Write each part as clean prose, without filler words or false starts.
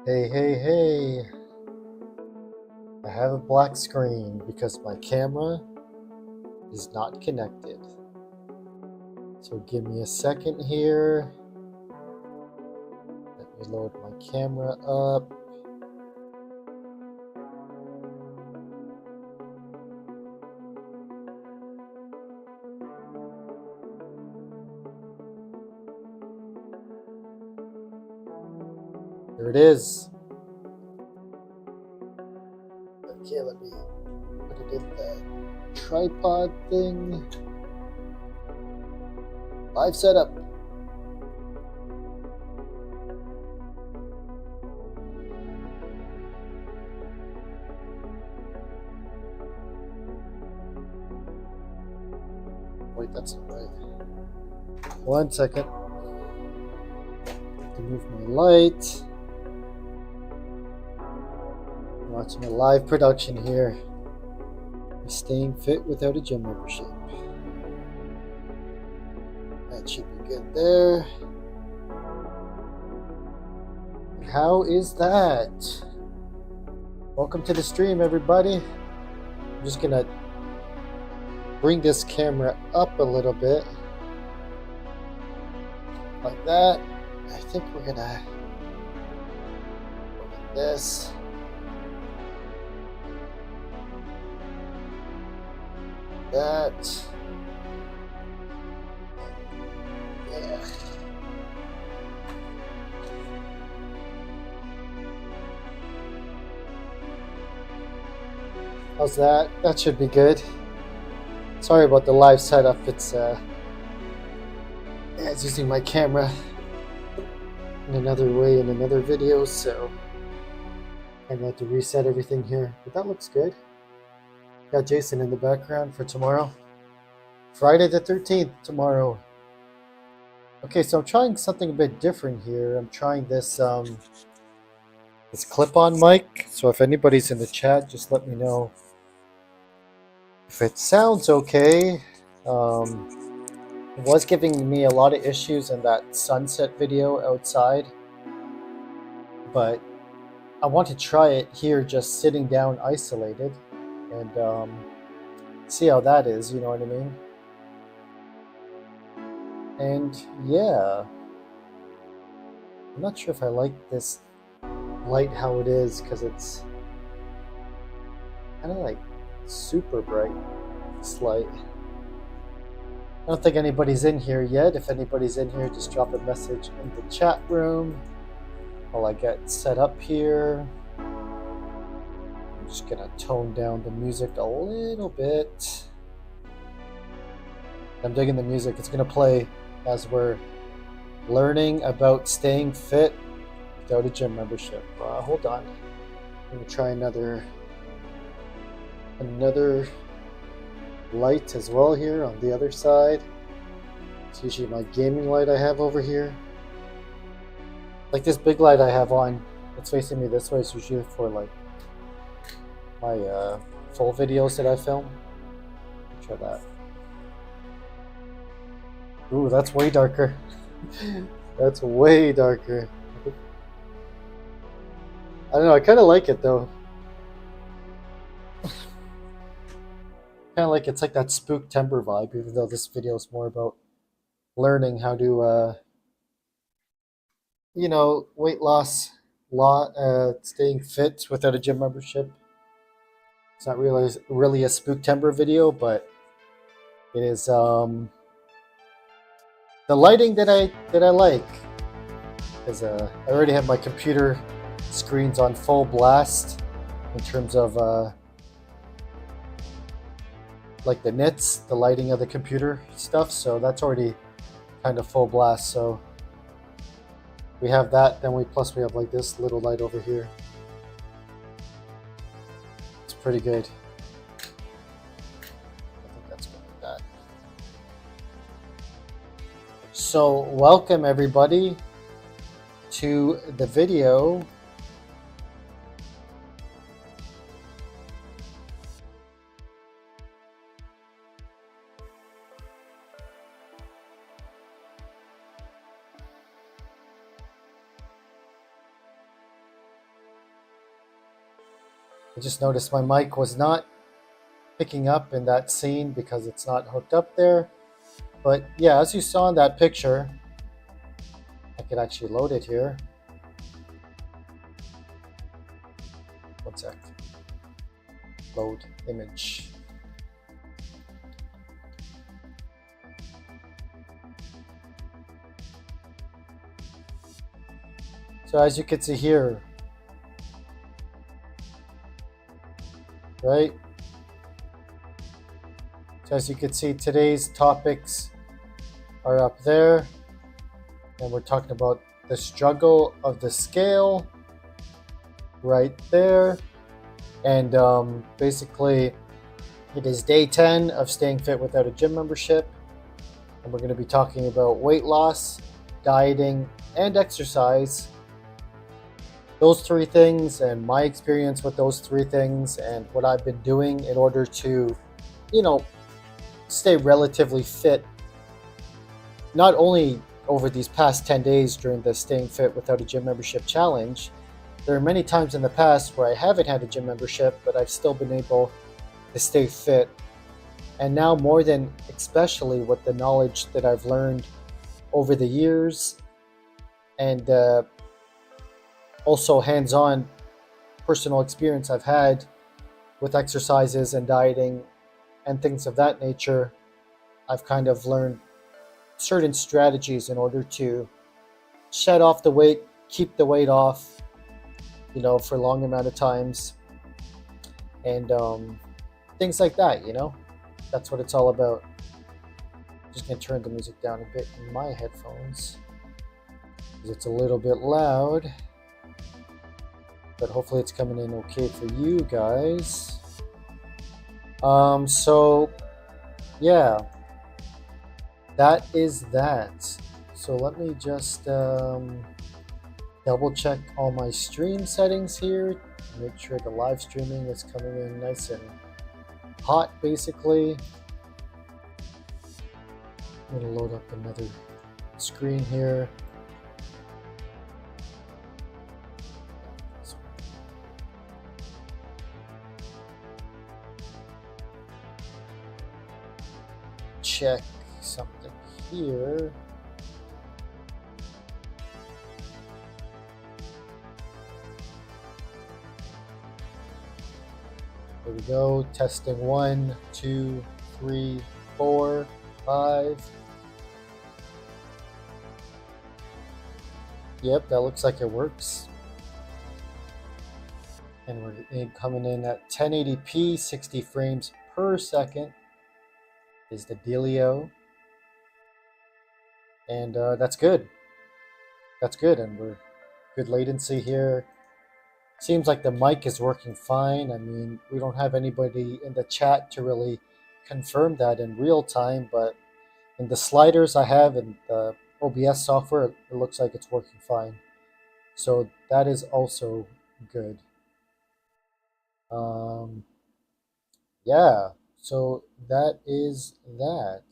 Hey, hey, hey. I have a black screen because my camera is not connected. So give me a second here. Let me load my camera up. There it is. Okay, let me put it in the tripod thing. Live setup. Wait, that's not right. 1 second. To move my light. I'm watching a live production here. Staying fit without a gym membership. That should be good there. How is that? Welcome to the stream, everybody. I'm just gonna bring this camera up a little bit. Like that. I think we're gonna go like this. That. Yeah. How's that? That should be good. Sorry about the live setup. It's using my camera in another way in another video, so I had to reset everything here. But that looks good. Got Jason in the background for tomorrow. Friday the 13th, tomorrow. Okay, so I'm trying something a bit different here. I'm trying this this clip-on mic. So if anybody's in the chat, just let me know if it sounds okay. It was giving me a lot of issues in that sunset video outside, but I want to try it here just sitting down isolated and see how that is, you know what I mean? And yeah, I'm not sure if I like this light how it is because it's kind of like super bright, this light. I don't think anybody's in here yet. If anybody's in here, just drop a message in the chat room while I get set up here. I'm just gonna tone down the music a little bit. I'm digging the music. It's gonna play as we're learning about staying fit without a gym membership. Hold on. I'm gonna try another light as well here on the other side. It's usually my gaming light I have over here. Like this big light I have on, it's facing me this way. It's usually for like my full videos that I film. Try that. Ooh, that's way darker. That's way darker. I don't know, I kind of like it though. Kind of like it's like that Spooktember vibe, even though this video is more about learning how to, you know, weight loss, staying fit without a gym membership. It's not really a Spooktember video, but it is the lighting that I like. Because I already have my computer screens on full blast in terms of like the nits, the lighting of the computer stuff. So that's already kind of full blast. So we have that. Then we have like this little light over here. It's pretty good. I think that's good like that. So welcome everybody to the video. just noticed my mic was not picking up in that scene because it's not hooked up there. But yeah, as you saw in that picture, I can actually load it here. One sec. Load image. So as you can see here, right? So as you can see, today's topics are up there. And we're talking about the struggle of the scale right there. And basically, it is day 10 of staying fit without a gym membership. And we're going to be talking about weight loss, dieting, and exercise. Those three things and my experience with those three things and what I've been doing in order to, stay relatively fit, not only over these past 10 days during the Staying Fit Without a Gym Membership Challenge. There are many times in the past where I haven't had a gym membership, but I've still been able to stay fit. And now more than especially with the knowledge that I've learned over the years and also hands-on personal experience I've had with exercises and dieting and things of that nature, I've kind of learned certain strategies in order to shed off the weight, keep the weight off, for a long amount of times, and things like that, That's what it's all about. I'm just going to turn the music down a bit in my headphones because it's a little bit loud, but hopefully it's coming in okay for you guys. So yeah, that is that. So let me just double check all my stream settings here, make sure the live streaming is coming in nice and hot, basically. I'm going to load up another screen here. Check something here. There we go. Testing 1, 2, 3, 4, 5. Yep, that looks like it works. And we're coming in at 1080p, 60 frames per second is the dealio. And that's good. That's good. And we're good latency here. Seems like the mic is working fine. I mean, we don't have anybody in the chat to really confirm that in real time, but in the sliders I have in the OBS software, it looks like it's working fine. So that is also good. Yeah, so that is that.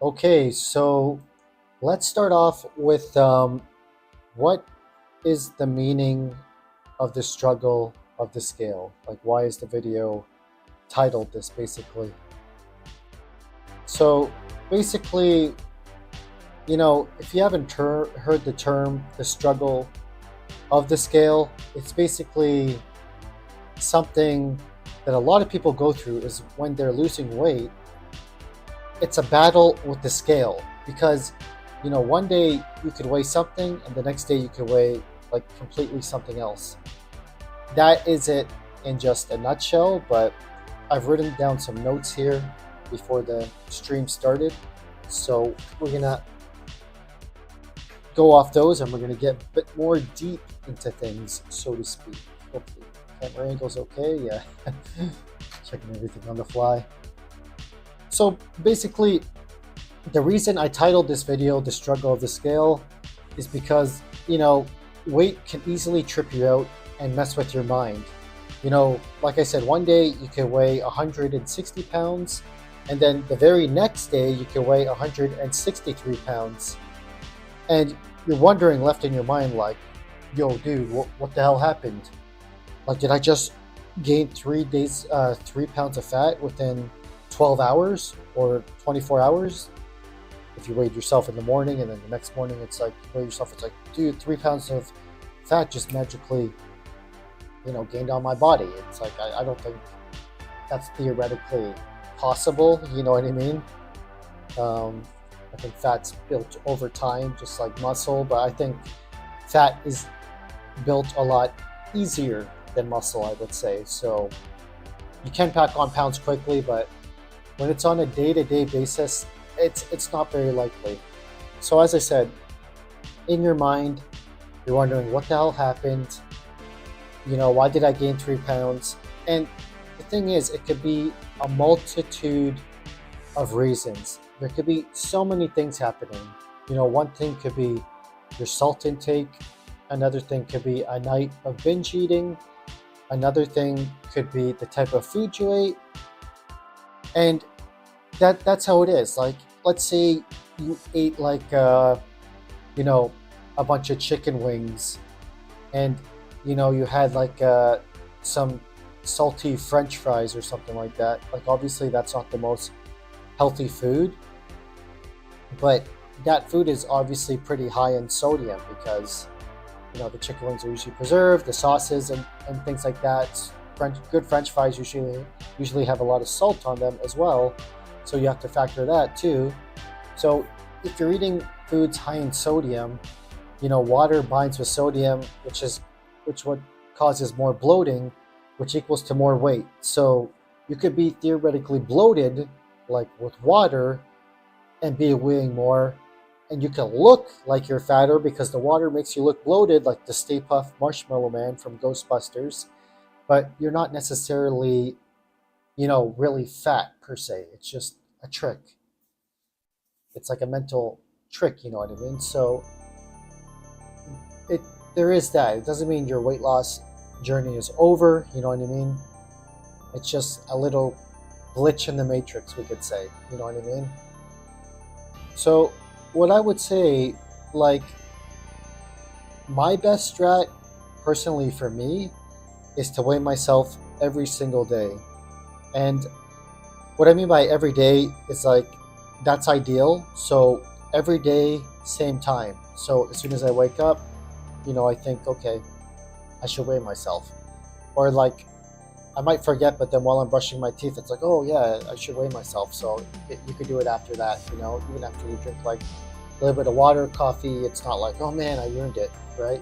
Okay, so let's start off with what is the meaning of the struggle of the scale? Like, why is the video titled this, basically? So basically, if you haven't heard the term the struggle of the scale, it's basically something that a lot of people go through is when they're losing weight. It's a battle with the scale because, one day you could weigh something and the next day you could weigh like completely something else. That is it in just a nutshell, but I've written down some notes here before the stream started. So we're gonna go off those and we're gonna get a bit more deep into things, so to speak. Hopefully camera angle's okay. Yeah. Checking everything on the fly. So basically, the reason I titled this video The Struggle of the Scale is because, weight can easily trip you out and mess with your mind. Like I said, one day you can weigh 160 pounds And then the very next day, you can weigh 163 pounds. And you're wondering, left in your mind, like, yo, dude, what the hell happened? Like, did I just gain 3 days, 3 pounds of fat within 12 hours or 24 hours? If you weighed yourself in the morning and then the next morning it's like you weigh yourself, it's like, dude, 3 pounds of fat just magically, gained on my body. It's like, I don't think that's theoretically possible. You know what I mean? I think fat's built over time, just like muscle, but I think fat is built a lot easier than muscle, I would say. So you can pack on pounds quickly, but when it's on a day-to-day basis, it's not very likely. So as I said, in your mind, you're wondering what the hell happened. Why did I gain 3 pounds? And the thing is, it could be a multitude of reasons. There could be so many things happening. One thing could be your salt intake. Another thing could be a night of binge eating. Another thing could be the type of food you ate. And that's how it is. Like, let's say you ate like a bunch of chicken wings, and you had like some salty French fries or something like that. Like, obviously that's not the most healthy food, but that food is obviously pretty high in sodium because the chicken wings are usually preserved, the sauces and things like that. Good French fries usually have a lot of salt on them as well, so you have to factor that too. So if you're eating foods high in sodium, water binds with sodium, which what causes more bloating, which equals to more weight. So you could be theoretically bloated, like with water, and be weighing more, and you can look like you're fatter because the water makes you look bloated, like the Stay Puft Marshmallow Man from Ghostbusters, but you're not necessarily, really fat per se. It's just a trick. It's like a mental trick, you know what I mean? So there is that. It doesn't mean your weight loss journey is over, you know what I mean? It's just a little glitch in the matrix, we could say, you know what I mean? So what I would say, like, my best strat personally for me is to weigh myself every single day. And what I mean by every day is like, that's ideal. So every day, same time. So as soon as I wake up, I think, okay, I should weigh myself. Or like, I might forget, but then while I'm brushing my teeth, it's like, oh yeah, I should weigh myself. So you could do it after that, even after you drink like a little bit of water, coffee. It's not like, oh man, I ruined it, right?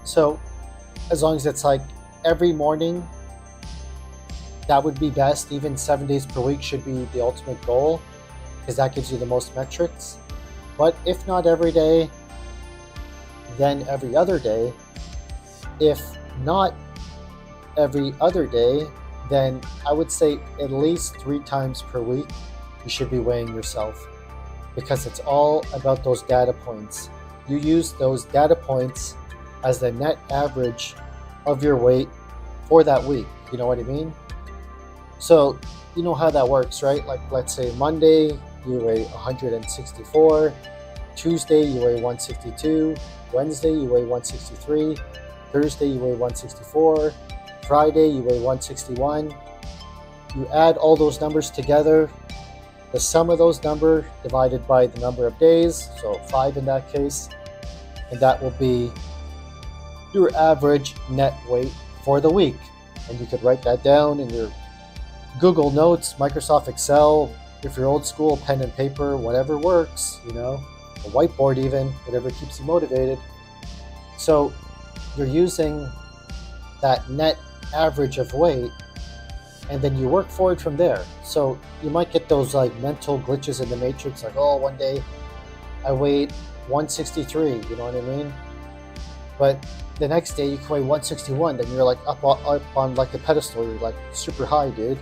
So as long as it's like every morning, that would be best. Even 7 days per week should be the ultimate goal, because that gives you the most metrics. But if not every day, then every other day. If not every other day, then I would say at least 3 times per week you should be weighing yourself, because it's all about those data points. You use those data points as the net average of your weight for that week. You know what I mean? So you know how that works, right? Like, let's say Monday you weigh 164, Tuesday you weigh 162, Wednesday you weigh 163, Thursday you weigh 164, Friday you weigh 161. You add all those numbers together, the sum of those numbers divided by the number of days, so 5 in that case, and that will be your average net weight for the week. And you could write that down in your Google Notes, Microsoft Excel, if you're old school, pen and paper, whatever works, a whiteboard even, whatever keeps you motivated. So you're using that net average of weight, and then you work forward from there. So you might get those like mental glitches in the matrix, like, oh, one day I weighed 163, you know what I mean? But the next day you can weigh 161, then you're like up on like a pedestal, you're like super high, dude.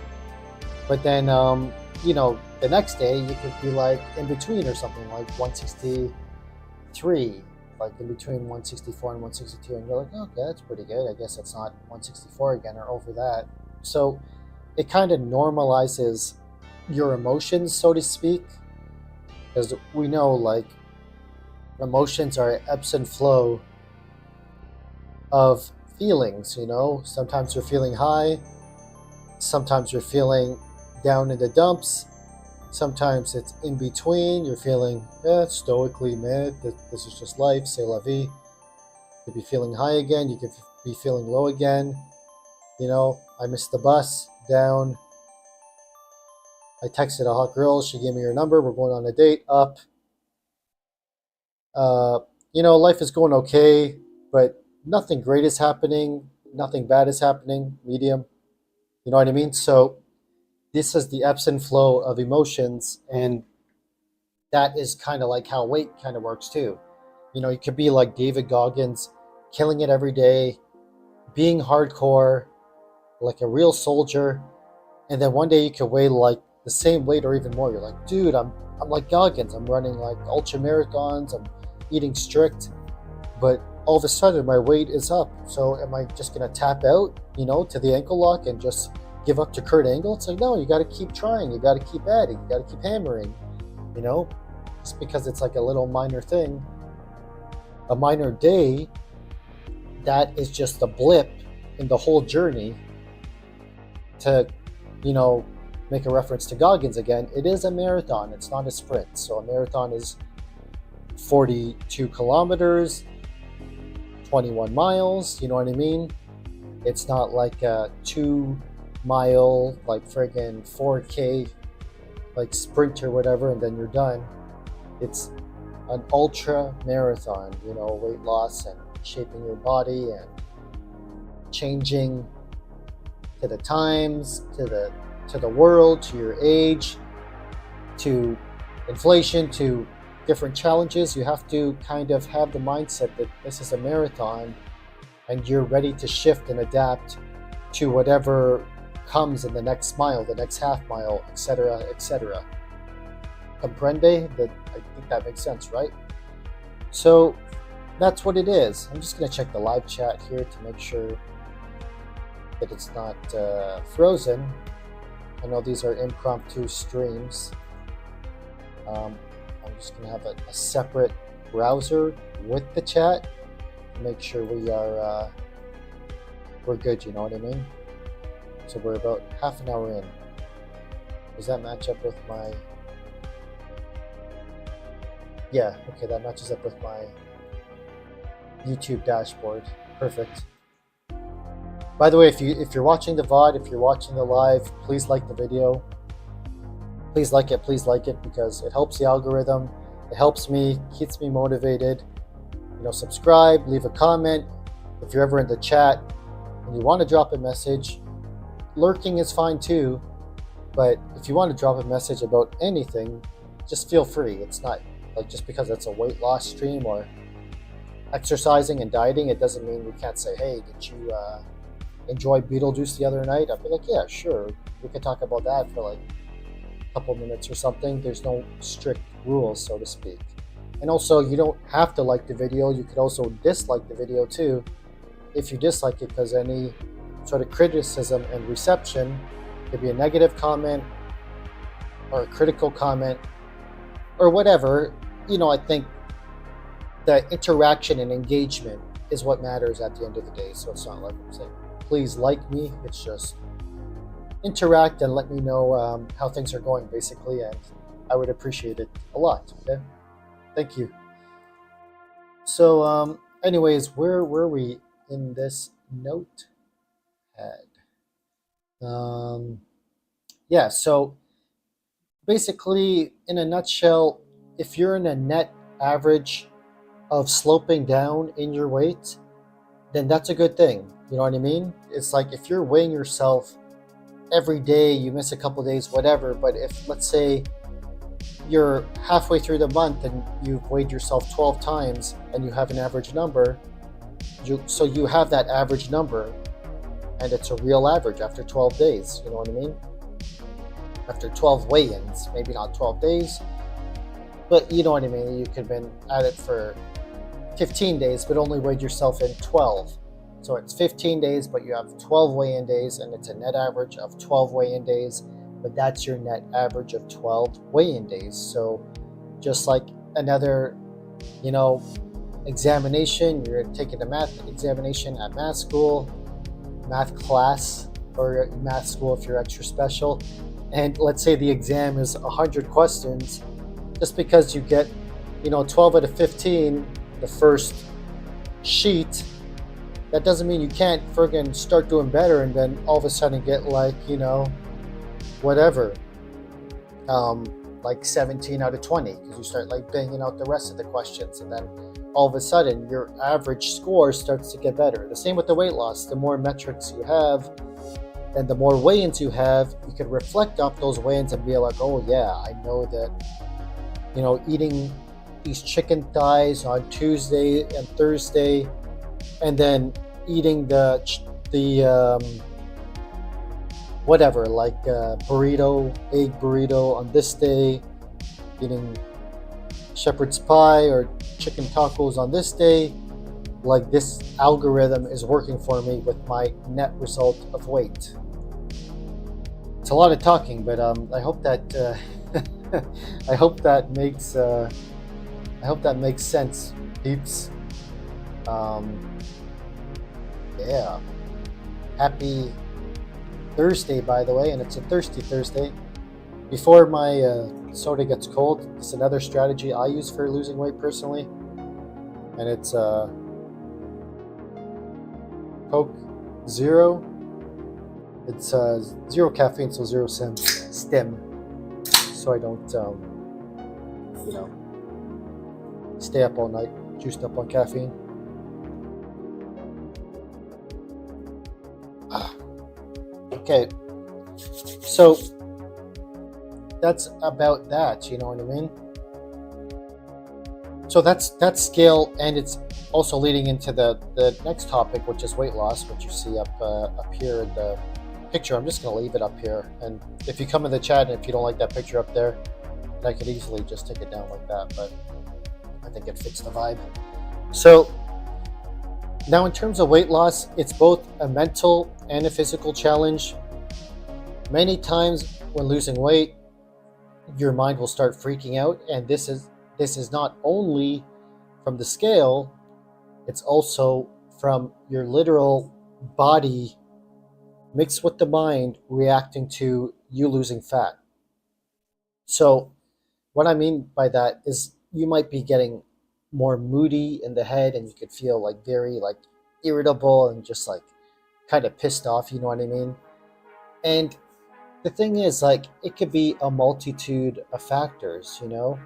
But then the next day you could be like in between or something, like 163, like in between 164 and 162, and you're like, okay, that's pretty good. I guess it's not 164 again or over that. So it kind of normalizes your emotions, so to speak, because we know like emotions are ebbs and flow of feelings. Sometimes you're feeling high, sometimes you're feeling down in the dumps, sometimes it's in between. You're feeling stoically mad, this is just life, c'est la vie. You could be feeling high again, you could be feeling low again. I missed the bus, down. I texted a hot girl, she gave me her number, we're going on a date, up. Life is going okay, but nothing great is happening, nothing bad is happening, medium. You know what I mean? So this is the ebbs and flow of emotions, and that is kind of like how weight kind of works too. You could be like David Goggins, killing it every day, being hardcore, like a real soldier, and then one day you could weigh like the same weight or even more. You're like, dude, I'm like Goggins. I'm running like ultra marathons. I'm eating strict, but all of a sudden my weight is up. So am I just gonna tap out, to the ankle lock and just give up to Kurt Angle? It's like, no, you got to keep trying. You got to keep adding. You got to keep hammering. Just because it's like a little minor thing, a minor day, that is just a blip in the whole journey. To, make a reference to Goggins again, it is a marathon. It's not a sprint. So a marathon is 42 kilometers, 21 miles. You know what I mean? It's not like a 2-mile, like friggin' 4K, like sprint or whatever, and then you're done. It's an ultra marathon, weight loss and shaping your body and changing to the times, to the world, to your age, to inflation, to different challenges. You have to kind of have the mindset that this is a marathon and you're ready to shift and adapt to whatever comes in the next mile, the next half mile, etc., etc. Comprende? That, I think that makes sense, right? So that's what it is. I'm just going to check the live chat here to make sure that it's not frozen. I know these are impromptu streams. I'm just going to have a separate browser with the chat to make sure we're good, you know what I mean? So we're about half an hour in. Does that match up with my... Yeah, okay, that matches up with my YouTube dashboard. Perfect. By the way, if you're watching the VOD, if you're watching the live, please like the video. Please like it because it helps the algorithm. It helps me, keeps me motivated. Subscribe, leave a comment. If you're ever in the chat and you want to drop a message, lurking is fine too. But if you want to drop a message about anything, just feel free. It's not like just because it's a weight loss stream or exercising and dieting, it doesn't mean we can't say, hey, did you enjoy Beetlejuice the other night? I'll be like, yeah, sure. We could talk about that for like a couple minutes or something. There's no strict rules, so to speak. And also, you don't have to like the video. You could also dislike the video too. If you dislike it because any sort of criticism and reception, it could be a negative comment or a critical comment or whatever. I think the interaction and engagement is what matters at the end of the day. So it's not like I'm saying, please like me. It's just interact and let me know how things are going, basically, and I would appreciate it a lot. Okay, thank you. So anyways, where were we in this notepad? Yeah, so basically, in a nutshell, if you're in a net average of sloping down in your weight, then that's a good thing. You know what I mean? It's like if you're weighing yourself every day, you miss a couple days, whatever, but if, let's say, you're halfway through the month and you've weighed yourself 12 times and you have an average number, so you have that average number and it's a real average after 12 days, you know what I mean? After 12 weigh-ins, maybe not 12 days, but you know what I mean? You could have been at it for 15 days, but only weighed yourself in 12. So it's 15 days, but you have 12 weigh-in days, and it's a net average of 12 weigh-in days. but that's your net average of 12 weigh-in days. So just like another, examination, you're taking a math examination at math school, math class, or math school if you're extra special, and let's say the exam is 100 questions. Just because you get 12 out of 15 the first sheet, that doesn't mean you can't friggin' start doing better and then all of a sudden get whatever, like 17 out of 20, because you start banging out the rest of the questions, and then all of a sudden your average score starts to get better. The same with the weight loss. The more metrics you have and the more weigh-ins you have, you can reflect off those weigh-ins and be like, oh yeah, I know that eating these chicken thighs on Tuesday and Thursday, and then eating the whatever, burrito, egg burrito on this day, eating shepherd's pie or chicken tacos on this day, this algorithm is working for me with my net result of weight. It's a lot of talking, but I hope that I hope that makes sense, peeps. Yeah. Happy Thursday, by the way, and it's a thirsty Thursday. Before my soda gets cold, it's another strategy I use for losing weight personally, and it's Coke Zero. It's zero caffeine, so zero stem, so I don't stay up all night juiced up on caffeine. Okay, so that's about that, you know what I mean? So that's scale, and it's also leading into the next topic, which is weight loss, which you see up here in the picture. I'm just going to leave it up here, and if you come in the chat and if you don't like that picture up there, I could easily just take it down like that, but I think it fits the vibe. So now in terms of weight loss, it's both a mental and a physical challenge. Many times when losing weight, your mind will start freaking out, and this is not only from the scale, it's also from your literal body mixed with the mind reacting to you losing fat. So what I mean by that is you might be getting more moody in the head, and you could feel very irritable and just kind of pissed off, you know what I mean? And the thing is, it could be a multitude of factors, You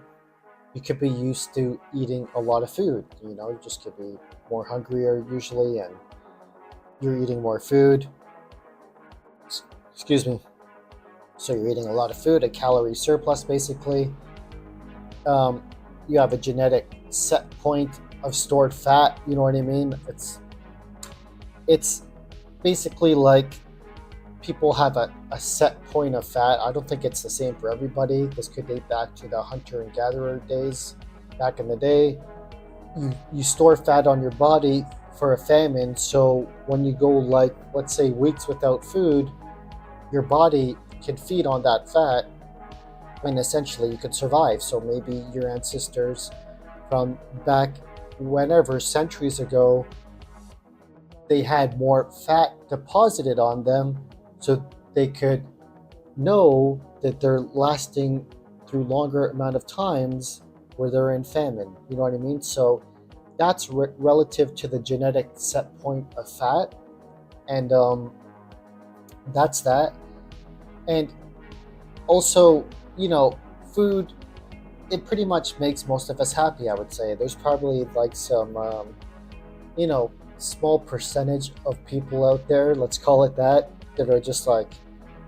could be used to eating a lot of food, you just could be more hungrier usually, and you're eating more food. Excuse me. So you're eating a lot of food, a calorie surplus basically. You have a genetic set point of stored fat, you know what I mean? It's basically people have a set point of fat. I don't think it's the same for everybody. This could date back to the hunter and gatherer days back in the day. You store fat on your body for a famine, so when you go let's say weeks without food, your body can feed on that fat, and essentially you could survive. So maybe your ancestors from back whenever, centuries ago, they had more fat deposited on them, so they could know that they're lasting through longer amount of times where they're in famine, you know what I mean? So that's relative to the genetic set point of fat, and that's that. And also, food, it pretty much makes most of us happy, I would say. There's probably some small percentage of people out there, let's call it that are just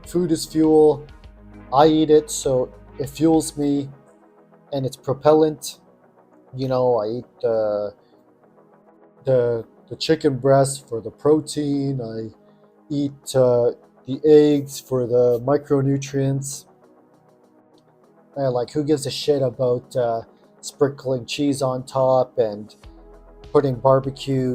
food is fuel, I eat it so it fuels me and it's propellant. I eat the chicken breast for the protein, I eat the eggs for the micronutrients. Who gives a shit about sprinkling cheese on top and putting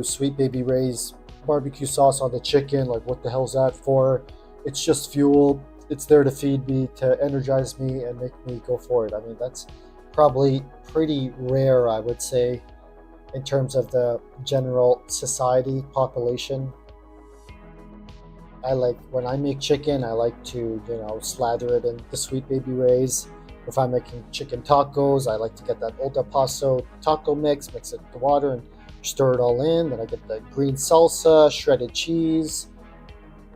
Sweet Baby Ray's barbecue sauce on the chicken? What the hell's that for? It's just fuel. it's there to feed me, to energize me, and make me go forward. I mean, that's probably pretty rare, I would say, in terms of the general society population. I like when I make chicken, I like to, slather it in the Sweet Baby Ray's. If I'm making chicken tacos, I like to get that Old El Paso taco mix it with the water and stir it all in. Then I get the green salsa, shredded cheese,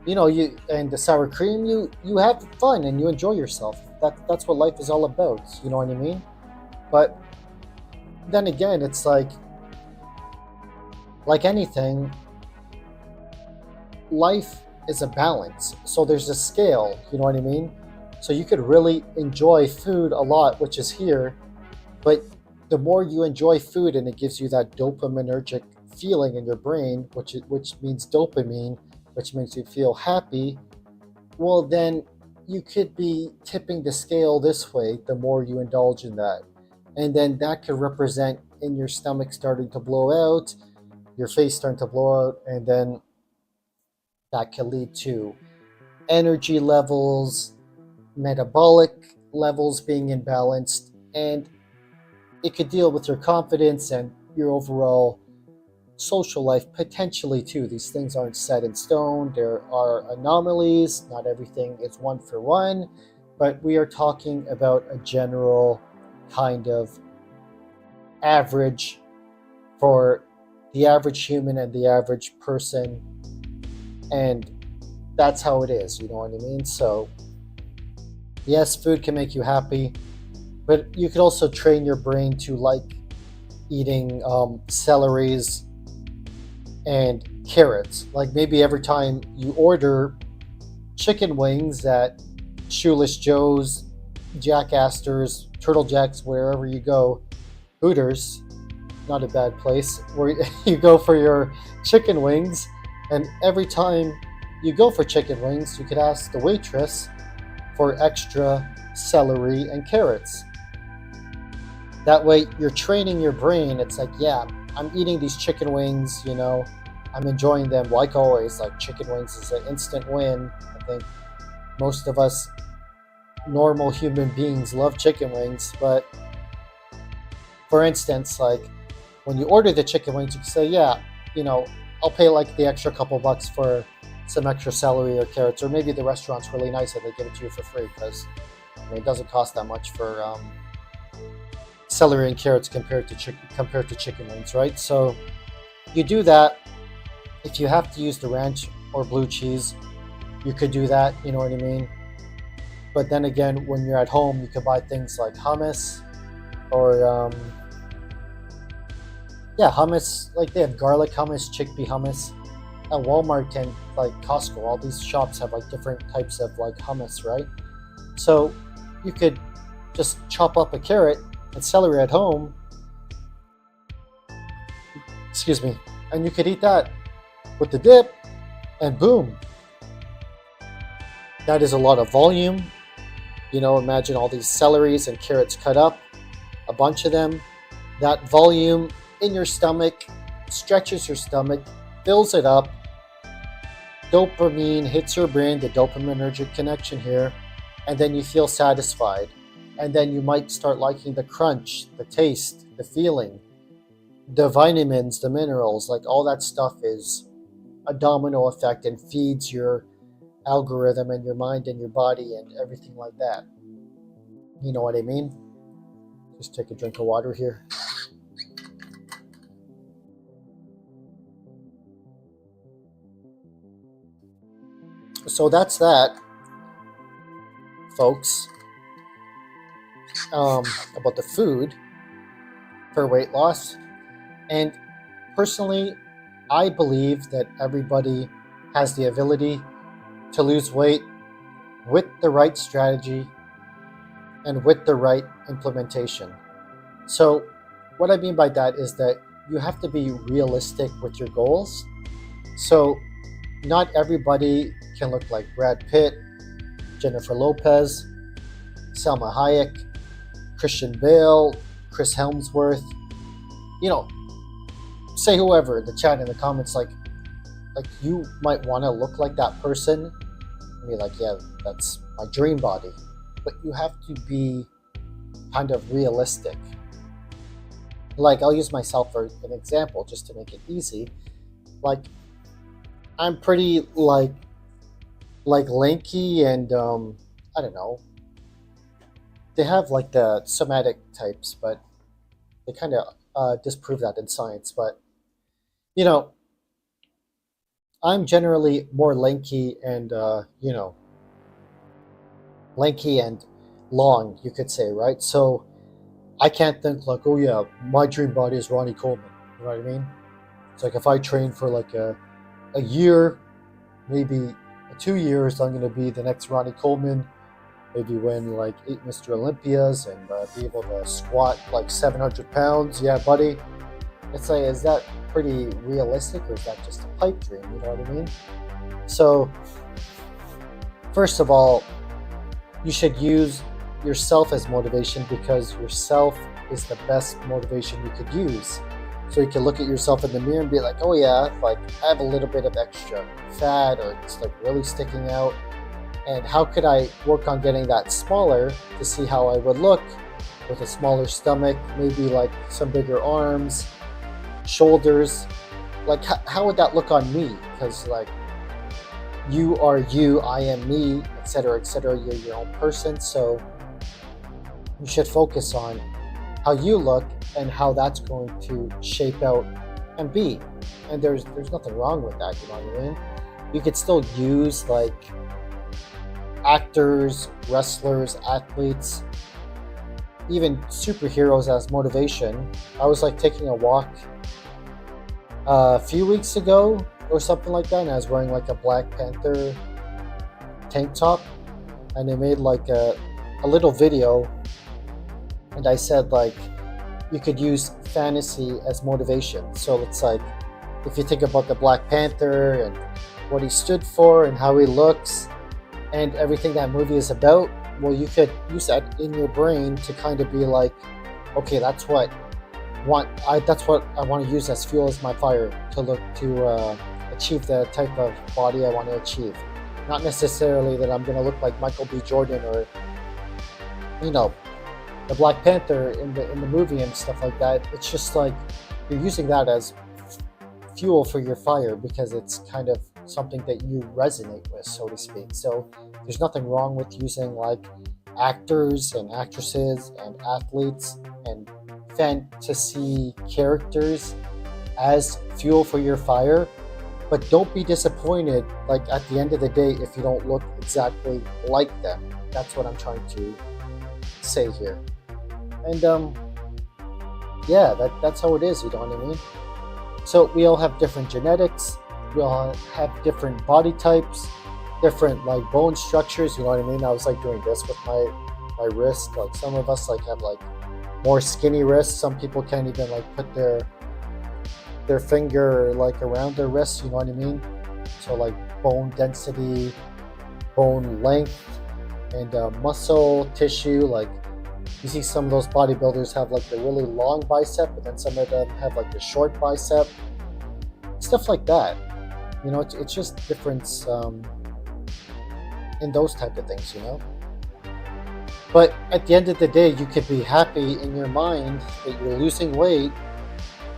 you and the sour cream. You have fun and you enjoy yourself. That's what life is all about. You know what I mean? But then again, it's like anything, life is a balance. So there's a scale, you know what I mean? So you could really enjoy food a lot, which is here, but the more you enjoy food and it gives you that dopaminergic feeling in your brain, which means dopamine, which makes you feel happy, well then you could be tipping the scale this way the more you indulge in that. And then that could represent in your stomach starting to blow out, your face starting to blow out, and then that can lead to energy levels, metabolic levels being imbalanced, and it could deal with your confidence and your overall social life potentially too. These things aren't set in stone. There are anomalies. Not everything is one for one, but we are talking about a general kind of average for the average human and the average person, and that's how it is, you know what I mean? So yes, food can make you happy, but you could also train your brain to like eating celeries and carrots. Like maybe every time you order chicken wings at Shoeless Joe's, Jack Astor's, Turtle Jack's, wherever you go, Hooters, not a bad place, where you go for your chicken wings, and every time you go for chicken wings, you could ask the waitress for extra celery and carrots. That way you're training your brain. It's like, yeah, I'm eating these chicken wings, I'm enjoying them. Like always, like chicken wings is an instant win. I think most of us normal human beings love chicken wings, but for instance, like when you order the chicken wings, you can say, yeah, I'll pay like the extra couple bucks for some extra celery or carrots, or maybe the restaurant's really nice and they give it to you for free, because it doesn't cost that much for celery and carrots compared to chicken wings, right? So you do that. If you have to use the ranch or blue cheese, you could do that, you know what I mean? But then again, when you're at home, you could buy things like hummus, or hummus. Like they have garlic hummus, chickpea hummus. At Walmart and like Costco, all these shops have like different types of like hummus, right? So you could just chop up a carrot and celery at home, and you could eat that with the dip, and boom, that is a lot of volume. Imagine all these celeries and carrots cut up, a bunch of them. That volume in your stomach stretches your stomach, fills it up. Dopamine hits your brain, the dopaminergic connection here, and then you feel satisfied. And then you might start liking the crunch, the taste, the feeling, the vitamins, the minerals, like all that stuff is a domino effect and feeds your algorithm and your mind and your body and everything like that. You know what I mean? Just take a drink of water here. So that's that, folks, about the food for weight loss. And personally, I believe that everybody has the ability to lose weight with the right strategy and with the right implementation. So what I mean by that is that you have to be realistic with your goals. So not everybody can look like Brad Pitt, Jennifer Lopez, Salma Hayek, Christian Bale, Chris Helmsworth. Say whoever in the chat, in the comments, like you might want to look like that person and be like, yeah, that's my dream body. But you have to be kind of realistic. Like, I'll use myself for an example just to make it easy. Like, I'm pretty like lanky and I don't know. They have like the somatic types, but they kind of disprove that in science. But you know, I'm generally more lanky and lanky and long, you could say, right? So I can't think like, oh yeah, my dream body is Ronnie Coleman. You know what I mean? It's like if I train for like a year, maybe 2 years, I'm gonna be the next Ronnie Coleman. Maybe win like 8 Mr. Olympias and be able to squat like 700 pounds. Yeah, buddy. It's like, is that pretty realistic or is that just a pipe dream? You know what I mean? So, first of all, you should use yourself as motivation because yourself is the best motivation you could use. So you can look at yourself in the mirror and be like, oh yeah, like I have a little bit of extra fat or it's like really sticking out. And how could I work on getting that smaller to see how I would look with a smaller stomach, maybe like some bigger arms, shoulders. Like how would that look on me? Because like you are you, I am me, etc., etc. You're your own person, so you should focus on how you look and how that's going to shape out and be. And there's nothing wrong with that, you know what I mean? You could still use like actors, wrestlers, athletes, even superheroes as motivation. I was like taking a walk a few weeks ago or something like that, and I was wearing like a Black Panther tank top, and they made like a little video, and I said like you could use fantasy as motivation. So it's like if you think about the Black Panther and what he stood for and how he looks and everything that movie is about, well, you could use that in your brain to kind of be like, okay, that's what I want to use as fuel as my fire to look to achieve the type of body I want to achieve. Not necessarily that I'm going to look like Michael B. Jordan or the Black Panther in the movie and stuff like that. It's just like you're using that as fuel for your fire because it's kind of something that you resonate with, so to speak. So there's nothing wrong with using like actors and actresses and athletes and fantasy characters as fuel for your fire, but don't be disappointed like at the end of the day if you don't look exactly like them. That's what I'm trying to say here. And that's how it is, you know what I mean? So we all have different genetics, we all have different body types, different like bone structures, you know what I mean? I was like doing this with my wrist. Like some of us like have like more skinny wrists. Some people can't even like put their finger like around their wrist, you know what I mean? So like bone density, bone length, and muscle tissue. Like you see some of those bodybuilders have like the really long bicep, but then some of them have like the short bicep, stuff like that. You know, it's just difference in those type of things, you know. But at the end of the day, you could be happy in your mind that you're losing weight,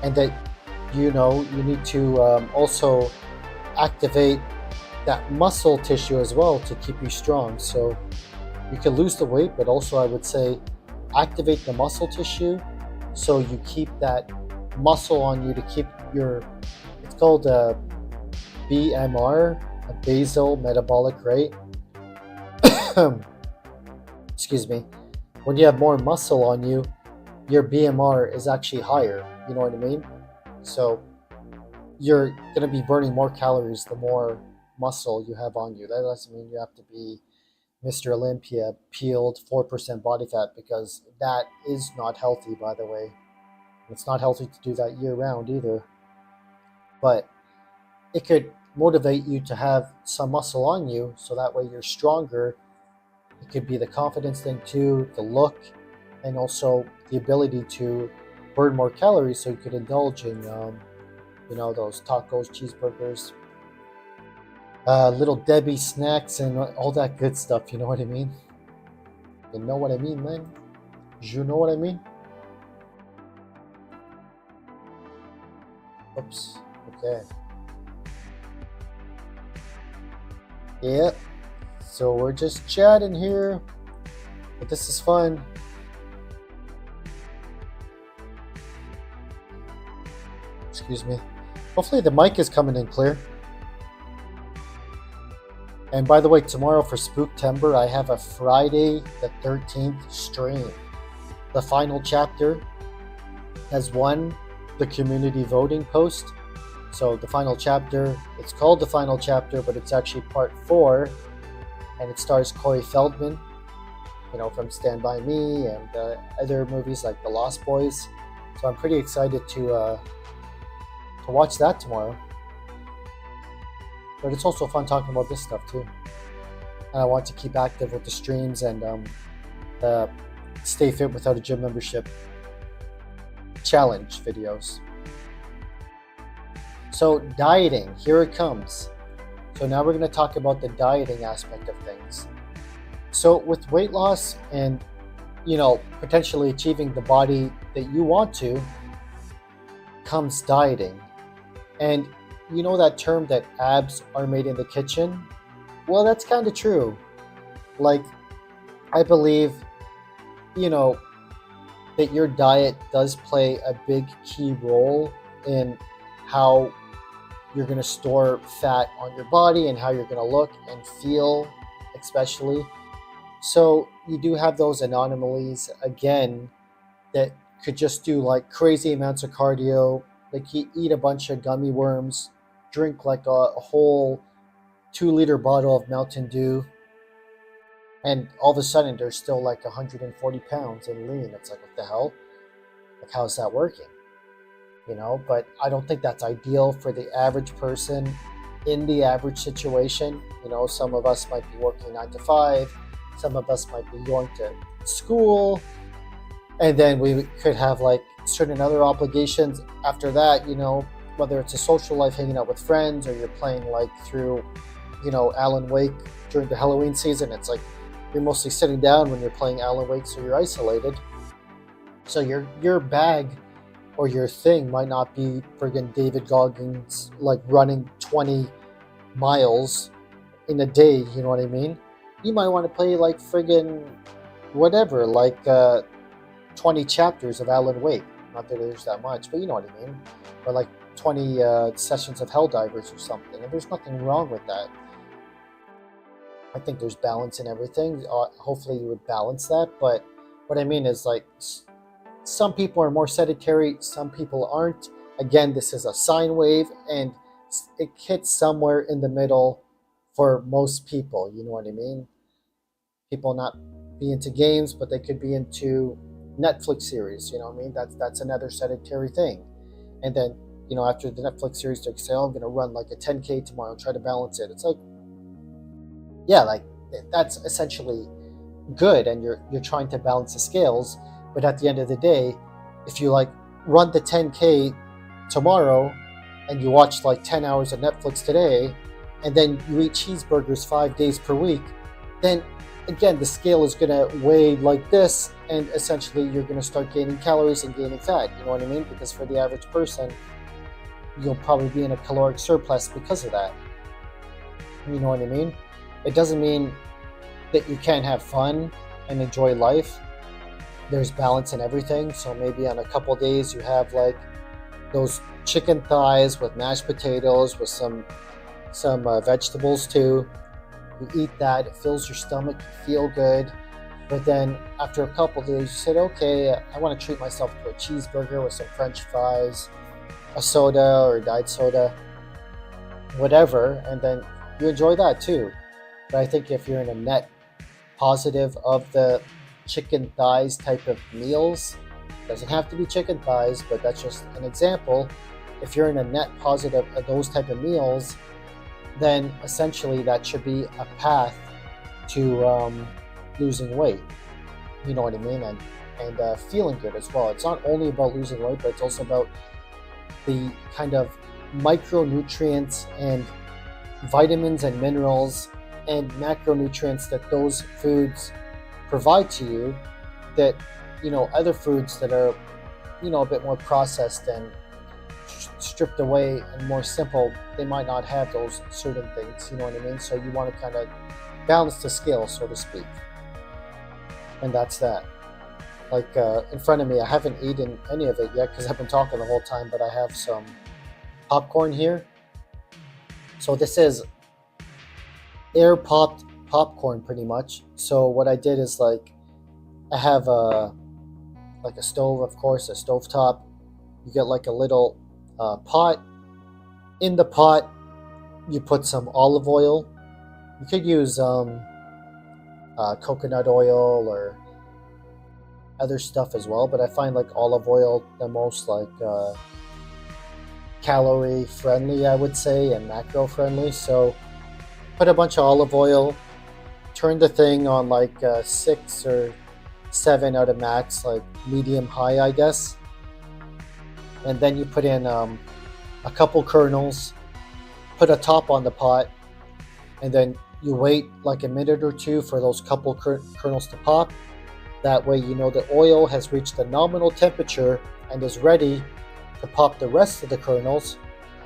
and that you need to also activate that muscle tissue as well to keep you strong. So you can lose the weight, but also I would say activate the muscle tissue so you keep that muscle on you to keep it's called a BMR, a basal metabolic rate. Excuse me. When you have more muscle on you, your BMR is actually higher, you know what I mean? So you're going to be burning more calories the more muscle you have on you. That doesn't mean you have to be Mr. Olympia, peeled 4% body fat, because that is not healthy, by the way. It's not healthy to do that year round either. But it could motivate you to have some muscle on you so that way you're stronger. It could be the confidence thing too, the look, and also the ability to burn more calories so you could indulge in those tacos, cheeseburgers, Little Debbie snacks and all that good stuff. You know what I mean? You know what I mean, man? You know what I mean? Oops. Okay. Yep. So we're just chatting here, but this is fun. Excuse me. Hopefully the mic is coming in clear. And by the way, tomorrow for Spooktember, I have a Friday the 13th stream. The final chapter has won the community voting post. So the final chapter, it's called the final chapter, but it's actually part 4, and it stars Corey Feldman, you know, from Stand By Me and other movies like The Lost Boys. So I'm pretty excited to watch that tomorrow. But it's also fun talking about this stuff too. And I want to keep active with the streams and stay fit without a gym membership challenge videos. So dieting, here it comes. So now we're going to talk about the dieting aspect of things. So with weight loss and, you know, potentially achieving the body that you want to, comes dieting. And you know that term that abs are made in the kitchen? Well, that's kind of true. Like, I believe, you know, that your diet does play a big key role in how you're going to store fat on your body and how you're going to look and feel, especially. So you do have those anomalies, again, that could just do like crazy amounts of cardio, like you eat a bunch of gummy worms, drink like a whole 2-liter bottle of Mountain Dew, and all of a sudden they're still like 140 pounds and lean. It's like, what the hell? Like, how's that working? You know, but I don't think that's ideal for the average person in the average situation. You know, some of us might be working 9 to 5, some of us might be going to school, and then we could have like certain other obligations after that, you know, whether it's a social life, hanging out with friends, or you're playing like through, you know, Alan Wake during the Halloween season. It's like you're mostly sitting down when you're playing Alan Wake, so you're isolated. So your bag or your thing might not be friggin' David Goggins, like running 20 miles in a day, you know what I mean? You might want to play like friggin' whatever, like 20 chapters of Alan Wake. Not that there's that much, but you know what I mean? Or like 20 sessions of Helldivers or something. And there's nothing wrong with that. I think there's balance in everything. Hopefully you would balance that. But what I mean is, like, some people are more sedentary, some people aren't. Again, this is a sine wave, and it hits somewhere in the middle for most people. You know what I mean? People not be into games, but they could be into Netflix series. You know what I mean? That's another sedentary thing. And then, you know, after the Netflix series, they say, "Oh, I'm going to run like a 10K tomorrow and try to balance it." It's like, yeah, like that's essentially good, and you're trying to balance the scales. But at the end of the day, if you like run the 10K tomorrow and you watch like 10 hours of Netflix today, and then you eat cheeseburgers 5 days per week, then again, the scale is going to weigh like this, and essentially you're going to start gaining calories and gaining fat. You know what I mean? Because for the average person, you'll probably be in a caloric surplus because of that. You know what I mean? It doesn't mean that you can't have fun and enjoy life. There's balance in everything. So maybe on a couple days you have like those chicken thighs with mashed potatoes with some vegetables too. You eat that, it fills your stomach, you feel good. But then after a couple days, you said, okay, I want to treat myself to a cheeseburger with some French fries, a soda or diet soda, whatever, and then you enjoy that too. But I think if you're in a net positive of the chicken thighs type of meals, doesn't have to be chicken thighs, but that's just an example. If you're in a net positive of those type of meals, then essentially that should be a path to losing weight. You know what I mean? And feeling good as well. It's not only about losing weight, but it's also about the kind of micronutrients and vitamins and minerals and macronutrients that those foods provide to you that, other foods that are, a bit more processed and stripped away and more simple, they might not have those certain things, you know what I mean? So you want to kind of balance the scale, so to speak. And that's that. Like in front of me, I haven't eaten any of it yet because I've been talking the whole time, but I have some popcorn here. So this is air popped popcorn pretty much. So what I did is like I have a stove, of course, a stovetop. You get like a little pot. In the pot, you put some olive oil. You could use coconut oil or other stuff as well, but I find like olive oil the most like calorie friendly, I would say, and macro friendly. So put a bunch of olive oil, turn the thing on like 6 or 7 out of max, like medium high, I guess. And then you put in a couple kernels, put a top on the pot, and then you wait like a minute or two for those couple kernels to pop. That way you know the oil has reached the nominal temperature and is ready to pop the rest of the kernels.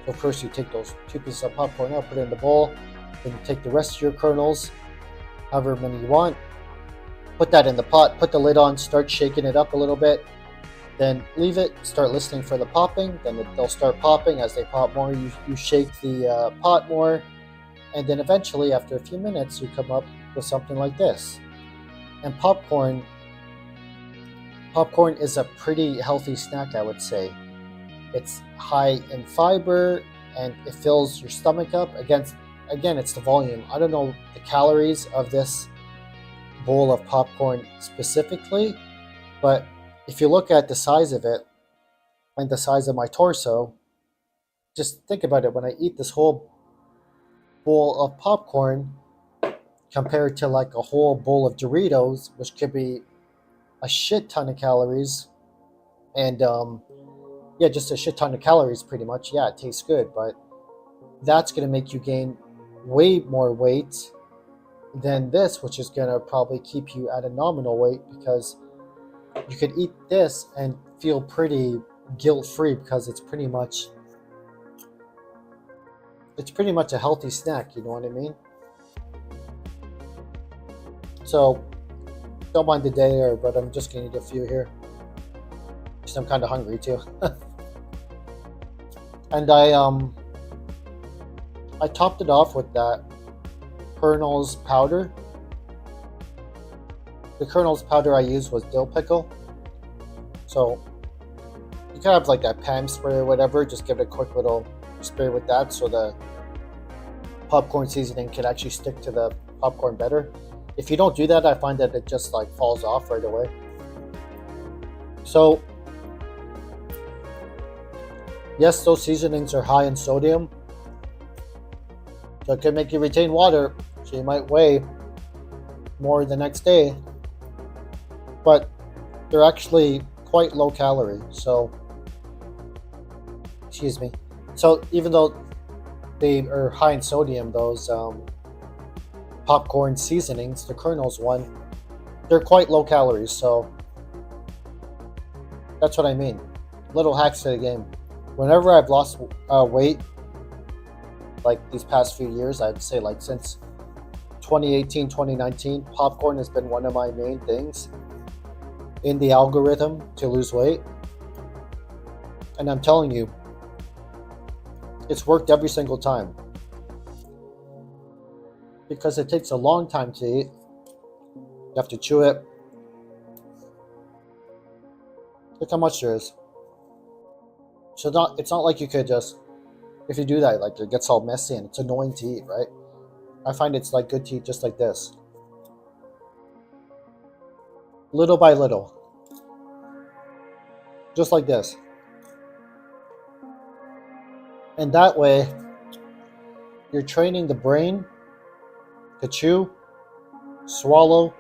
So first you take those 2 pieces of popcorn out, put it in the bowl, then you take the rest of your kernels, however many you want, put that in the pot, put the lid on, start shaking it up a little bit, then leave it, start listening for the popping, then they'll start popping. As they pop more, you shake the pot more, and then eventually after a few minutes you come up with something like this. And popcorn is a pretty healthy snack, I would say. It's high in fiber and it fills your stomach up. Again, it's the volume. I don't know the calories of this bowl of popcorn specifically, but if you look at the size of it and the size of my torso, just think about it. When I eat this whole bowl of popcorn compared to like a whole bowl of Doritos, which could be a shit ton of calories, and just a shit ton of calories pretty much. Yeah, it tastes good, but that's going to make you gain way more weight than this, which is going to probably keep you at a nominal weight, because you could eat this and feel pretty guilt-free because it's pretty much a healthy snack, you know what I mean? So don't mind the day, but I'm just going to eat a few here because I'm kind of hungry too. And I topped it off with that kernels powder. The kernels powder I used was dill pickle. So you can have like that pan spray or whatever, just give it a quick little spray with that so the popcorn seasoning can actually stick to the popcorn better. If you don't do that, I find that it just like falls off right away. So yes, those seasonings are high in sodium, so it can make you retain water, so you might weigh more the next day, but they're actually quite low calorie. So even though they are high in sodium, those popcorn seasonings, the kernels one, they're quite low calories. So that's what I mean. Little hacks to the game. Whenever I've lost weight, like these past few years, I'd say like since 2018, 2019, popcorn has been one of my main things in the algorithm to lose weight. And I'm telling you, it's worked every single time. Because it takes a long time to eat. You have to chew it. Look how much there is. So it's not like you could just, if you do that, like it gets all messy and it's annoying to eat, right? I find it's like good to eat just like this. Little by little. Just like this. And that way, you're training the brain to chew, swallow,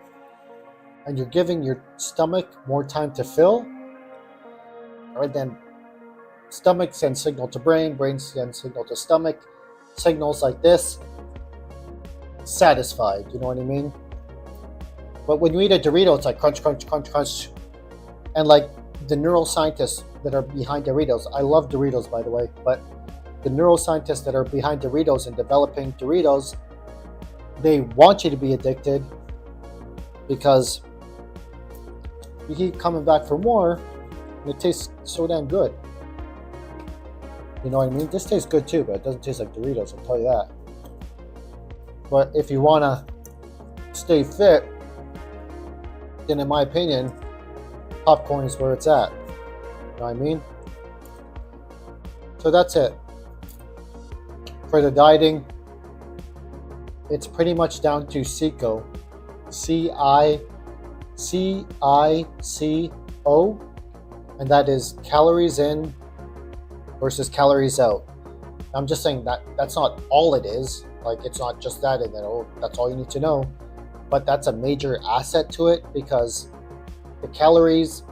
and you're giving your stomach more time to fill. Right then, stomach sends signal to brain, brain sends signal to stomach, signals like this, satisfied, you know what I mean? But when you eat a Dorito, it's like crunch, crunch, crunch, crunch. And like the neuroscientists that are behind Doritos, I love Doritos by the way, but the neuroscientists that are behind Doritos and developing Doritos, they want you to be addicted because you keep coming back for more and it tastes so damn good. You know what I mean? This tastes good too, but it doesn't taste like Doritos, I'll tell you that. But if you want to stay fit, then in my opinion, popcorn is where it's at. You know what I mean? So that's it. For the dieting, it's pretty much down to CICO. CICO. And that is calories in versus calories out. I'm just saying that that's not all it is. Like, it's not just that and then, oh, that's all you need to know. But that's a major asset to it because the calories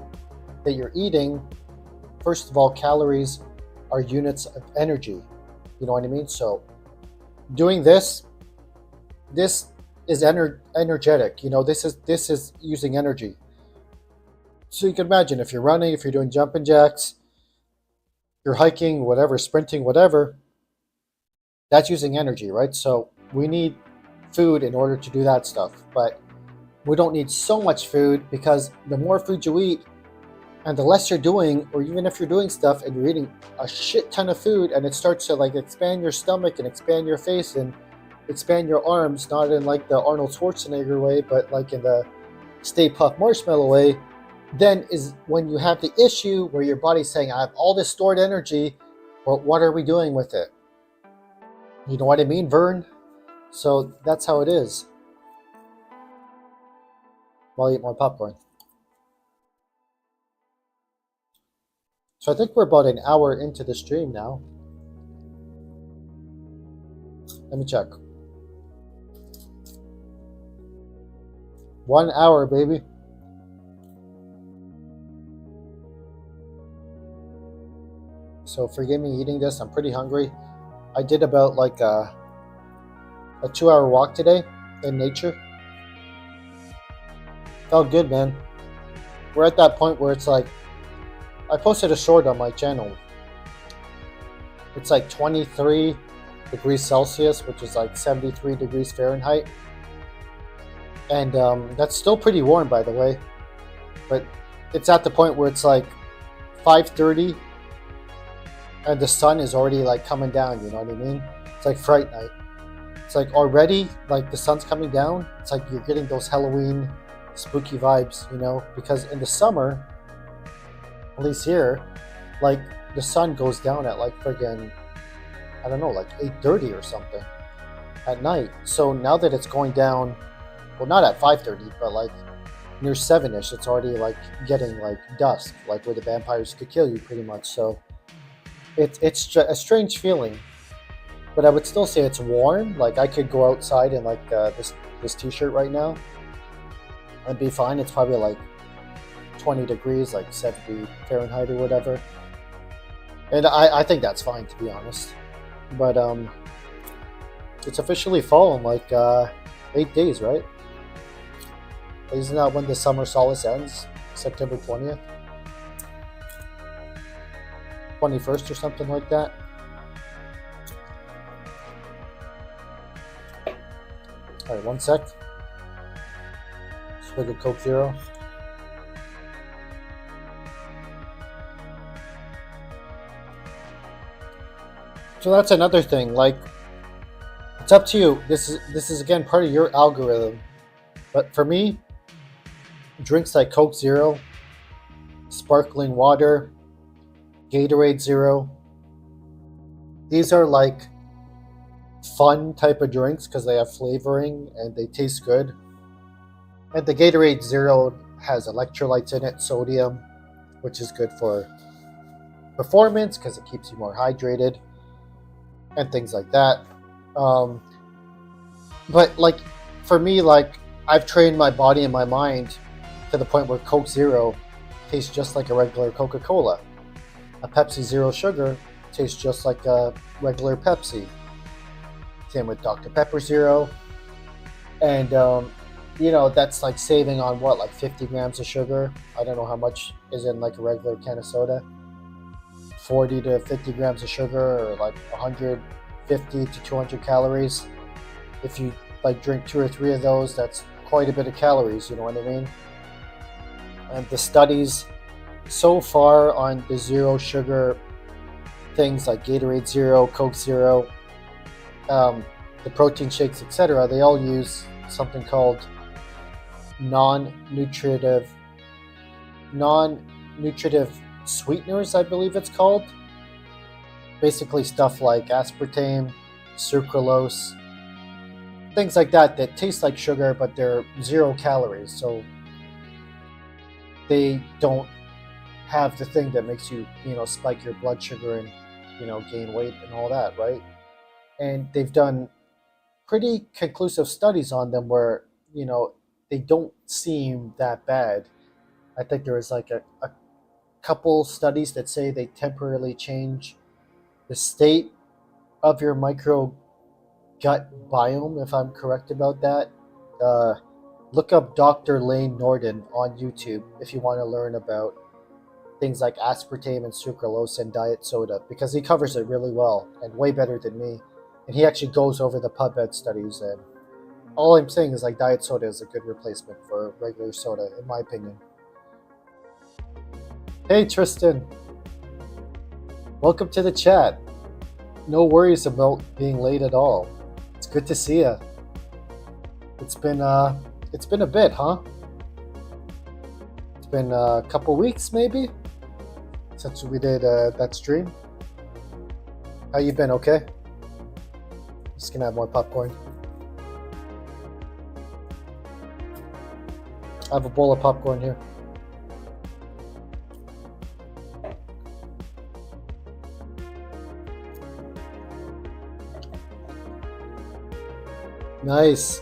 that you're eating, first of all, calories are units of energy. You know what I mean? So doing this is energetic. You know, this is using energy. So you can imagine if you're running, if you're doing jumping jacks, you're hiking, whatever, sprinting, whatever, that's using energy, right? So we need food in order to do that stuff, but we don't need so much food because the more food you eat and the less you're doing, or even if you're doing stuff and you're eating a shit ton of food and it starts to like expand your stomach and expand your face and expand your arms, not in like the Arnold Schwarzenegger way, but like in the Stay Puft Marshmallow way, then is when you have the issue where your body's saying, I have all this stored energy, but what are we doing with it? You know what I mean, Vern? So that's how it is. I'll eat more popcorn. So I think we're about an hour into the stream now. Let me check. 1 hour, baby. So forgive me eating this. I'm pretty hungry. I did about like a 2-hour walk today in nature. Felt good, man. We're at that point where it's like, I posted a short on my channel. It's like 23 degrees Celsius, which is like 73 degrees Fahrenheit. And that's still pretty warm, by the way. But it's at the point where it's like 5:30 and the sun is already like coming down, you know what I mean? It's like Fright Night. It's like already like the sun's coming down. It's like you're getting those Halloween spooky vibes, you know, because in the summer, at least here, like the sun goes down at like friggin', I don't know, like 8:30 or something at night. So now that it's going down, well, not at 5:30, but like near 7ish, it's already like getting like dusk, like where the vampires could kill you pretty much. So it's a strange feeling, but I would still say it's warm. Like I could go outside in like this t-shirt right now and be fine. It's probably like 20 degrees, like 70 Fahrenheit or whatever. And I think that's fine, to be honest. But it's officially fall in like 8 days, right? Isn't that when the summer solace ends? September 20th? 21st or something like that? Alright, 1 sec. Swig of Coke Zero. So that's another thing, like, it's up to you. This is again part of your algorithm. But for me, drinks like Coke Zero, sparkling water, Gatorade Zero, these are like fun type of drinks because they have flavoring and they taste good. And the Gatorade Zero has electrolytes in it, sodium, which is good for performance because it keeps you more hydrated and things like that. But like for me, like I've trained my body and my mind to the point where Coke Zero tastes just like a regular Coca-Cola. A Pepsi Zero Sugar tastes just like a regular Pepsi. Same with Dr. Pepper Zero. And, that's like saving on what, like 50 grams of sugar? I don't know how much is in like a regular can of soda. 40 to 50 grams of sugar, or like 150 to 200 calories. If you like drink 2 or 3 of those, that's quite a bit of calories, you know what I mean? And the studies so far on the zero sugar things like Gatorade Zero, Coke Zero, the protein shakes, etc., they all use something called non-nutritive sweeteners, I believe it's called. Basically stuff like aspartame, sucralose, things like that taste like sugar, but they're 0 calories. So they don't have the thing that makes you, spike your blood sugar and, gain weight and all that, right? And they've done pretty conclusive studies on them where, they don't seem that bad. I think there was like a couple studies that say they temporarily change the state of your micro gut biome, if I'm correct about that. Look up Dr. Lane Norden on YouTube if you want to learn about things like aspartame and sucralose and diet soda, because he covers it really well and way better than me. And he actually goes over the PubMed studies, and all I'm saying is like diet soda is a good replacement for regular soda, in my opinion. Hey Tristan, welcome to the chat. No worries about being late at all. It's good to see you. It's been a bit, huh? It's been a couple weeks maybe since we did that stream. How you been? Okay. Just gonna have more popcorn. I have a bowl of popcorn here. Nice.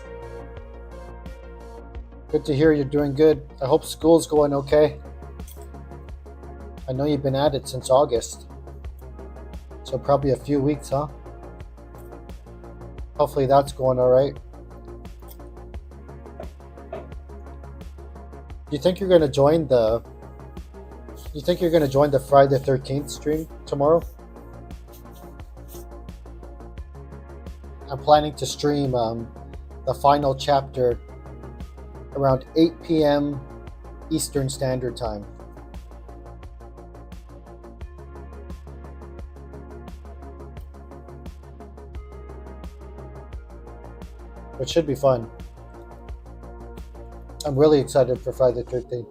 Good to hear you're doing good. I hope school's going okay. I know you've been at it since August. So probably a few weeks, huh? Hopefully that's going all right. You think you're going to join the Friday the 13th stream tomorrow? I'm planning to stream the final chapter around 8 p.m. Eastern Standard Time. Which should be fun. I'm really excited for Friday the 13th.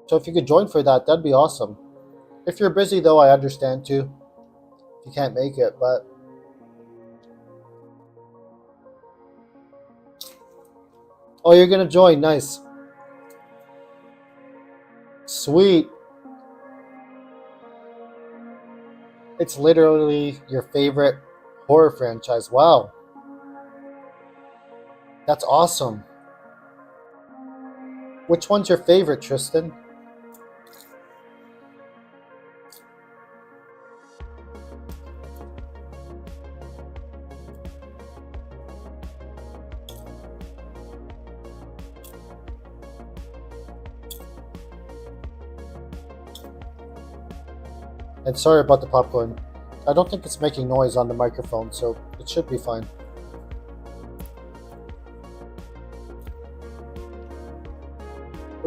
So if you could join for that, that'd be awesome. If you're busy though, I understand too. If you can't make it, but oh, you're gonna join, nice. Sweet. It's literally your favorite horror franchise. Wow. That's awesome. Which one's your favorite, Tristan? And sorry about the popcorn. I don't think it's making noise on the microphone, so it should be fine.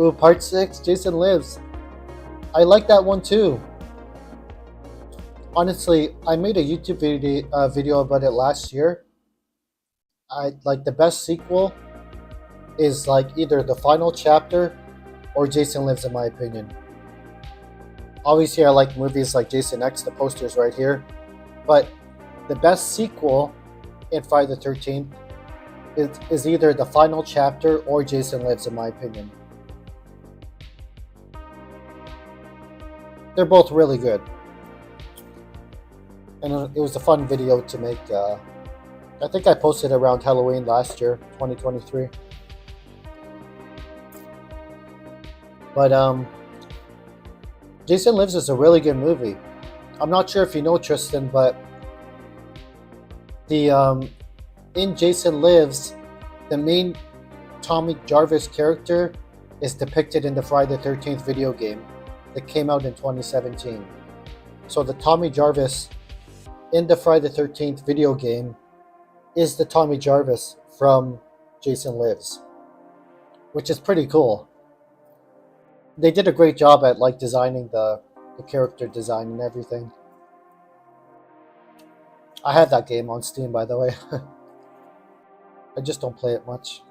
Ooh, part 6, Jason Lives. I like that one too. Honestly, I made a YouTube video about it last year. I like the best sequel is like either the final chapter or Jason Lives, in my opinion. Obviously, I like movies like Jason X, the poster's right here. But the best sequel in Friday the 13th is either the final chapter or Jason Lives, in my opinion. They're both really good. And it was a fun video to make. I think I posted around Halloween last year, 2023. But Jason Lives is a really good movie. I'm not sure if you know, Tristan, but the in Jason Lives, the main Tommy Jarvis character is depicted in the Friday the 13th video game that came out in 2017. So the Tommy Jarvis in the Friday the 13th video game is the Tommy Jarvis from Jason Lives, which is pretty cool. They did a great job at like designing the character design and everything. I have that game on Steam, by the way. I just don't play it much.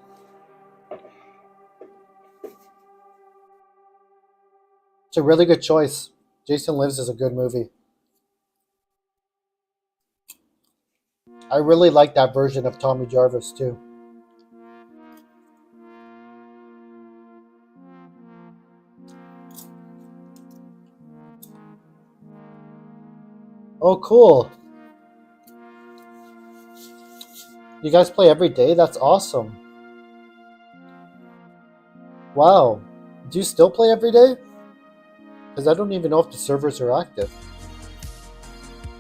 It's a really good choice. Jason Lives is a good movie. I really like that version of Tommy Jarvis too. Oh, cool. You guys play every day? That's awesome. Wow. Do you still play every day? Because I don't even know if the servers are active.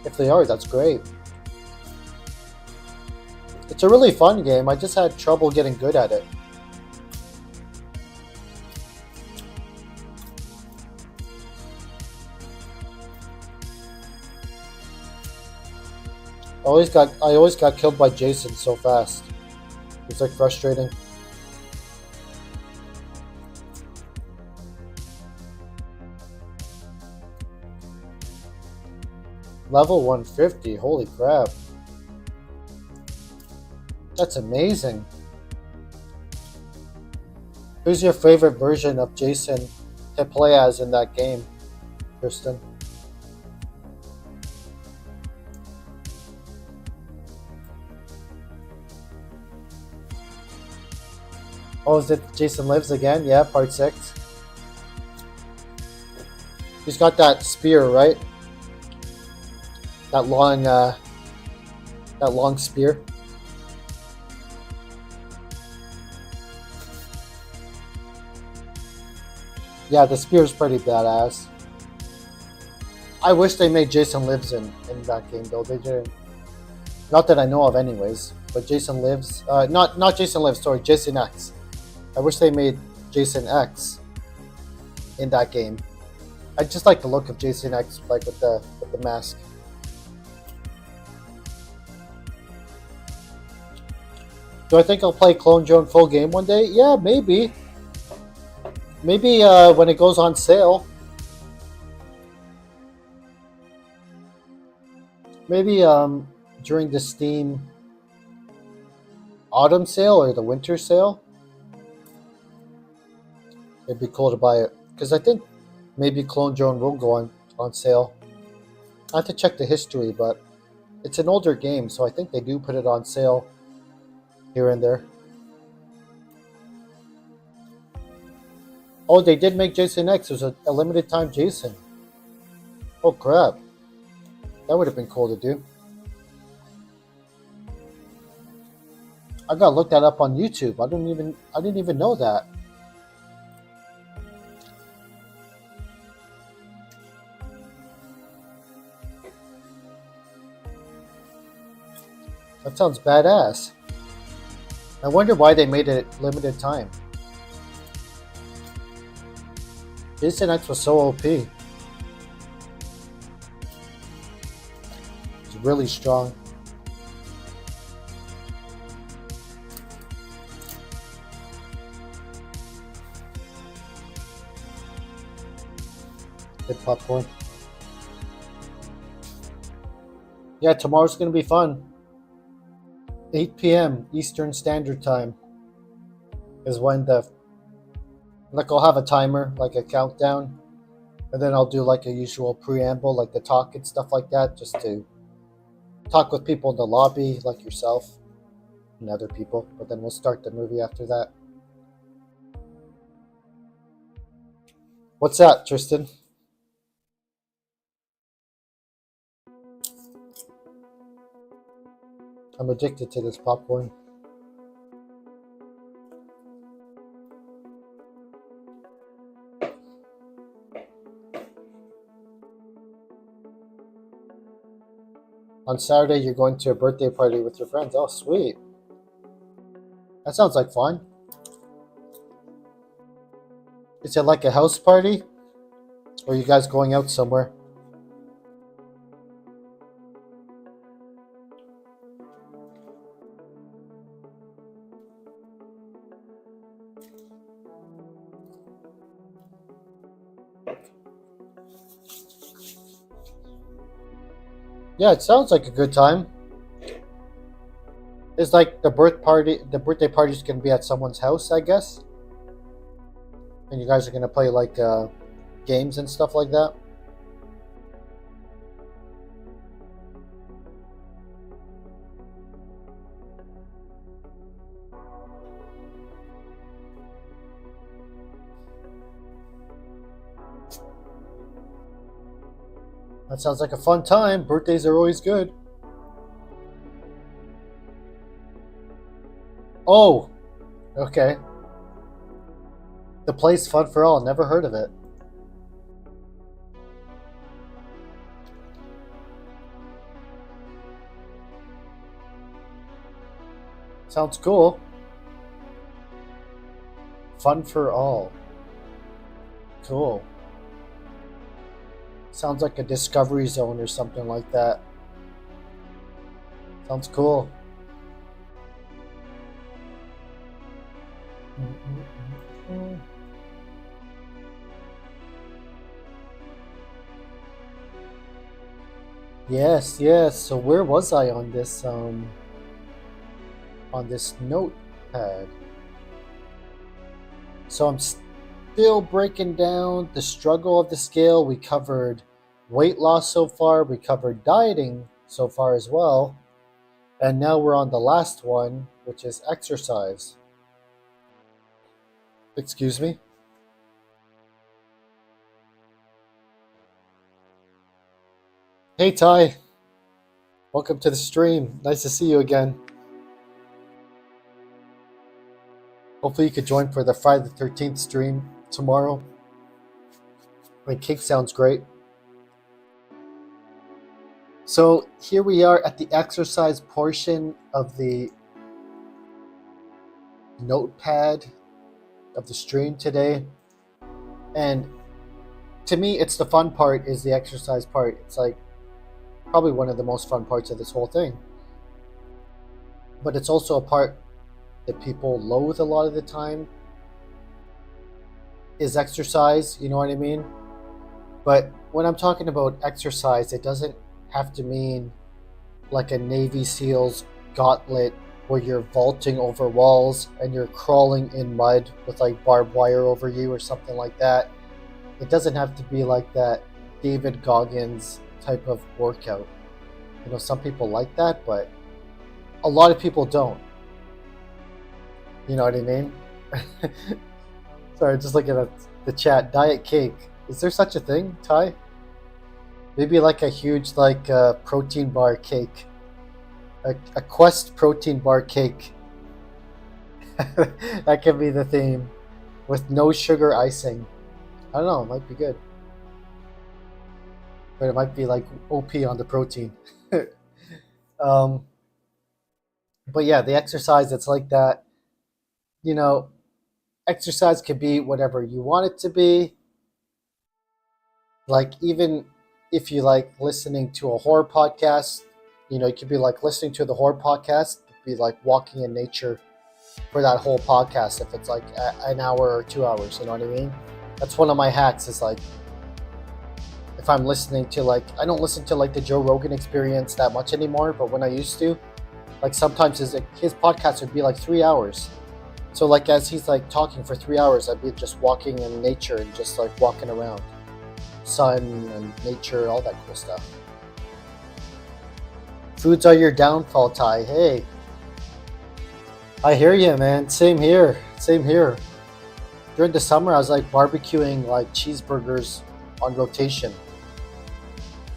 If they are, that's great. It's a really fun game. I just had trouble getting good at it. I always got killed by Jason so fast. It's like frustrating. Level 150, holy crap. That's amazing. Who's your favorite version of Jason to play as in that game, Kristen? Oh, is it Jason Lives again? Yeah, part 6. He's got that spear, right? That long spear. Yeah, the spear's pretty badass. I wish they made Jason Lives in that game though. They didn't. Not that I know of, anyways. But Jason Lives, not Jason Lives. Sorry, Jason X. I wish they made Jason X in that game. I just like the look of Jason X, like with the mask. Do I think I'll play Clone Drone full game one day? Yeah, maybe. Maybe when it goes on sale. Maybe during the Steam autumn sale or the winter sale. It'd be cool to buy it. Because I think maybe Clone Drone will go on sale. I have to check the history, but it's an older game, so I think they do put it on sale here and there. Oh, they did make Jason X. It was a limited time Jason. Oh crap. That would have been cool to do. I gotta look that up on YouTube. I didn't even know that. That sounds badass. I wonder why they made it limited time. Jason X was so OP. He's really strong. Good popcorn. Yeah, tomorrow's gonna be fun. 8 p.m. Eastern Standard Time is when I'll have a timer, like a countdown, and then I'll do like a usual preamble, like the talk and stuff like that, just to talk with people in the lobby, like yourself and other people, but then we'll start the movie after that. What's that, Tristan? I'm addicted to this popcorn. On Saturday, you're going to a birthday party with your friends. Oh, sweet. That sounds like fun. Is it like a house party? Or are you guys going out somewhere? Yeah, it sounds like a good time. It's like the birthday party's gonna be at someone's house, I guess. And you guys are gonna play like games and stuff like that. That sounds like a fun time. Birthdays are always good. Oh, okay. The place Fun for All. Never heard of it. Sounds cool. Fun for All. Cool. Sounds like a Discovery Zone or something like that. Sounds cool. Yes, yes. So where was I on this notepad? So I'm still breaking down the struggle of the scale. We covered weight loss so far. We covered dieting so far as well. And now we're on the last one, which is exercise. Excuse me? Hey, Ty. Welcome to the stream. Nice to see you again. Hopefully you could join for the Friday the 13th stream tomorrow. I mean, cake sounds great. So here we are at the exercise portion of the notepad of the stream today. And to me, it's the fun part is the exercise part. It's like probably one of the most fun parts of this whole thing. But it's also a part that people loathe a lot of the time is exercise, you know what I mean? But when I'm talking about exercise, it doesn't have to mean like a Navy SEALs gauntlet where you're vaulting over walls and you're crawling in mud with like barbed wire over you or something like that. It doesn't have to be like that David Goggins type of workout. You know, some people like that, but a lot of people don't. You know what I mean? Sorry, just looking at the chat. Diet cake. Is there such a thing, Ty? Maybe like a huge protein bar cake. A Quest protein bar cake. That could be the theme. With no sugar icing. I don't know, it might be good. But it might be like OP on the protein. But yeah, the exercise, it's like that. You know, exercise could be whatever you want it to be. Like, even if you like listening to a horror podcast, you know, it could be like listening to the horror podcast, be like walking in nature for that whole podcast if it's like an hour or 2 hours, you know what I mean? That's one of my hacks is like, if I'm listening to like, I don't listen to like the Joe Rogan Experience that much anymore, but when I used to, like sometimes his podcast would be like 3 hours. So like as he's like talking for 3 hours, I'd be just walking in nature and just like walking around. Sun and nature, all that cool stuff. Foods are your downfall, Ty. Hey. I hear you, man. Same here. Same here. During the summer, I was like barbecuing like cheeseburgers on rotation.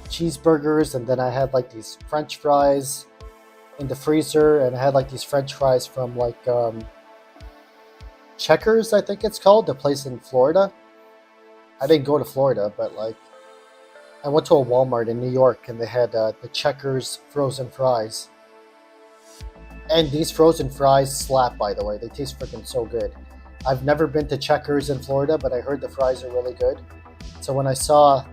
Cheeseburgers, and then I had like these French fries in the freezer, and I had like these French fries from like Checkers, I think it's called, the place in Florida. I didn't go to Florida, but like I went to a Walmart in New York and they had the Checkers frozen fries. And these frozen fries slap, by the way. They taste freaking so good. I've never been to Checkers in Florida, but I heard the fries are really good. So when I saw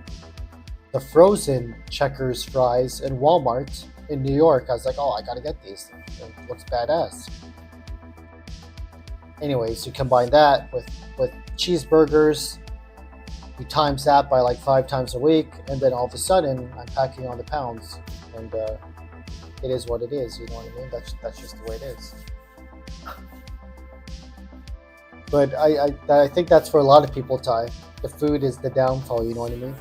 the frozen Checkers fries in Walmart in New York, I was like, oh, I gotta get these. It looks badass. Anyways, you combine that with cheeseburgers, you times that by like 5 times a week, and then all of a sudden I'm packing on the pounds, and it is what it is. You know what I mean? That's just the way it is. But I think that's for a lot of people, Ty. The food is the downfall. You know what I mean?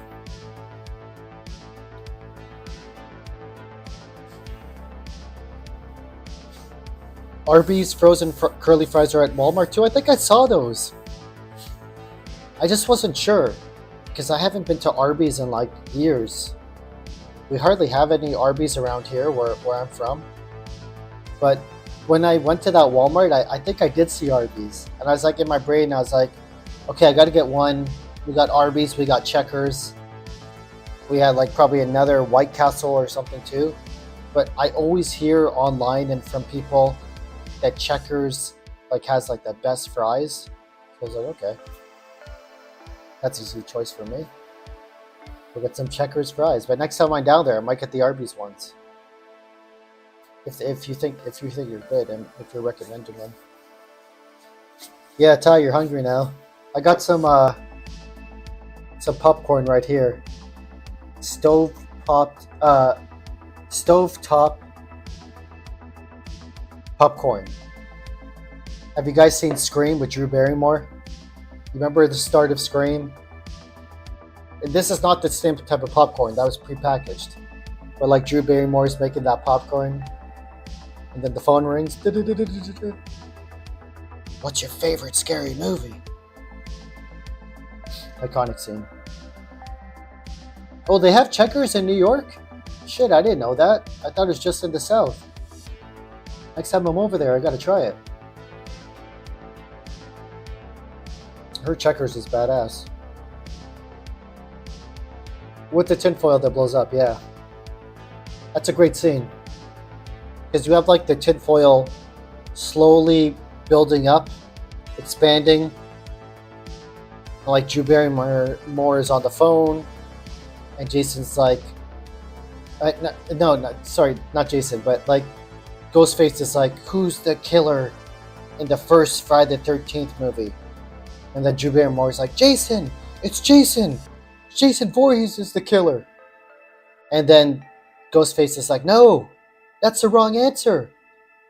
Arby's frozen curly fries are at Walmart too. I think I saw those. I just wasn't sure because I haven't been to Arby's in like years. We hardly have any Arby's around here where I'm from. But when I went to that Walmart, I think I did see Arby's. And I was like, in my brain, I was like, okay, I got to get one. We got Arby's, we got Checkers. We had like probably another White Castle or something too. But I always hear online and from people that Checkers like has like the best fries. So I was like, okay, that's an easy choice for me. We'll get some Checkers fries. But next time I'm down there, I might get the Arby's ones. If you think you're good and if you're recommending them. Yeah, Ty, you're hungry now. I got some popcorn right here. Stovetop popcorn. Have you guys seen Scream with Drew Barrymore? You remember the start of Scream? This is not the same type of popcorn. That was prepackaged. But like Drew Barrymore's making that popcorn. And then the phone rings. What's your favorite scary movie? Iconic scene. Oh, they have Checkers in New York? Shit, I didn't know that. I thought it was just in the South. Next time I'm over there, I gotta try it. Her Checkers is badass. With the tinfoil that blows up, yeah. That's a great scene. Because you have like the tinfoil slowly building up, expanding. And, like Drew Barrymore is on the phone, and Jason's like, not Jason, but like Ghostface is like, who's the killer in the first Friday the 13th movie? And then Drew Barrymore's like, Jason, it's Jason. Jason Voorhees is the killer. And then Ghostface is like, no, that's the wrong answer.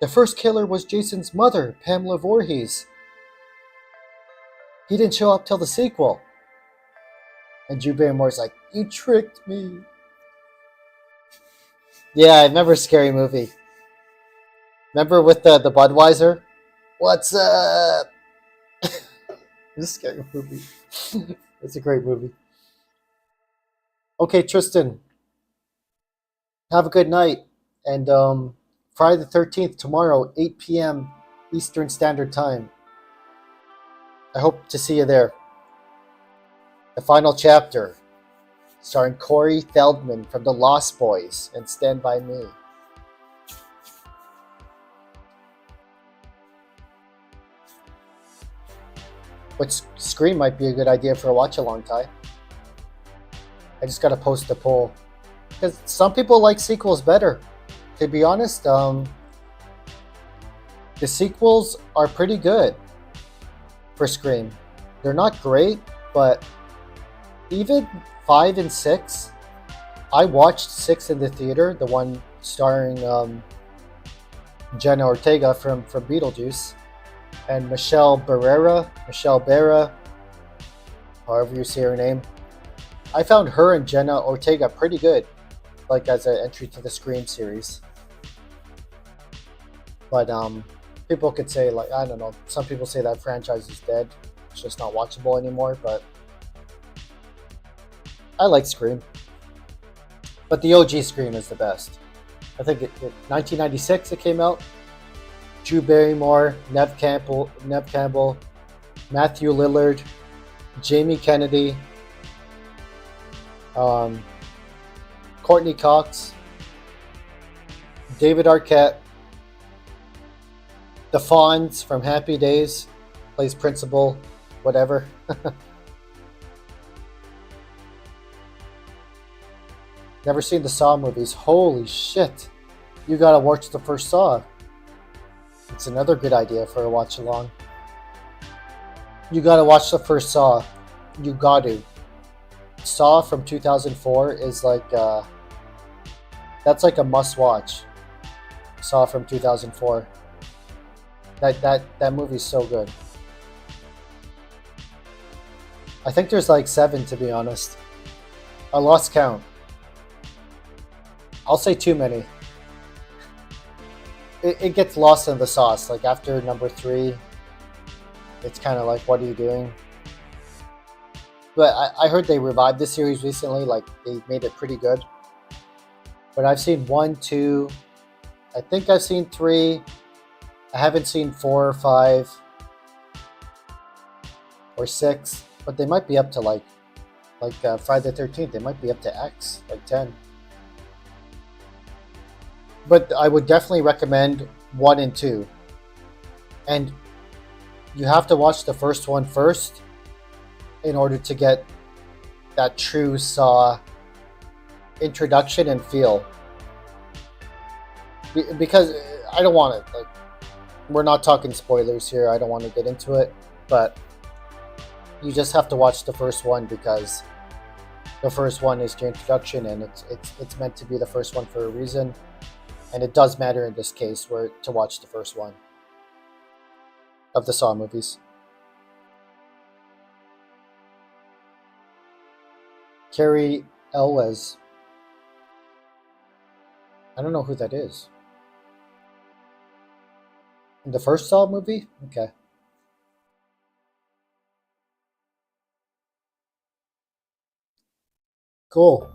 The first killer was Jason's mother, Pamela Voorhees. He didn't show up till the sequel. And Drew Barrymore's like, you tricked me. Yeah, I remember Scary Movie. Remember with the Budweiser? What's up? It's a scary movie. It's a great movie. Okay, Tristan. Have a good night. And Friday the 13th, tomorrow, 8 p.m. Eastern Standard Time. I hope to see you there. The final chapter, starring Corey Feldman from The Lost Boys and Stand By Me. But Scream might be a good idea for a watch-along, Ty. I just gotta post a poll. Because some people like sequels better. To be honest, the sequels are pretty good for Scream. They're not great, but even 5 and 6, I watched 6 in the theater, the one starring Jenna Ortega from Beetlejuice, and Michelle Barra, however you say her name. I found her and Jenna Ortega pretty good, like as an entry to the Scream series. But people could say, like, I don't know, some people say that franchise is dead. It's just not watchable anymore, but I like Scream. But the OG Scream is the best. I think 1996 it came out. Drew Barrymore, Neve Campbell, Matthew Lillard, Jamie Kennedy, Courtney Cox, David Arquette, the Fonz from Happy Days plays Principal, whatever. Never seen the Saw movies. Holy shit. You gotta watch the first Saw. It's another good idea for a watch along. You gotta watch the first Saw. You got to. Saw from 2004 is like that's like a must watch. Saw from 2004. That movie's so good. I think there's like 7, to be honest. I lost count. I'll say too many. It gets lost in the sauce. Like after number 3, it's kind of like, what are you doing? But I heard they revived this series recently. Like they made it pretty good. But I've seen 1, 2. I think I've seen 3. I haven't seen 4 or 5 or 6. But they might be up to like Friday the 13th. They might be up to X, like 10. But I would definitely recommend 1 and 2. And you have to watch the first one first in order to get that true Saw introduction and feel. Because I don't want it. Like, we're not talking spoilers here. I don't want to get into it. But you just have to watch the first one because the first one is your introduction, and it's meant to be the first one for a reason. And it does matter in this case to watch the first one of the Saw movies. Carrie Elwes. I don't know who that is. In the first Saw movie? Okay. Cool.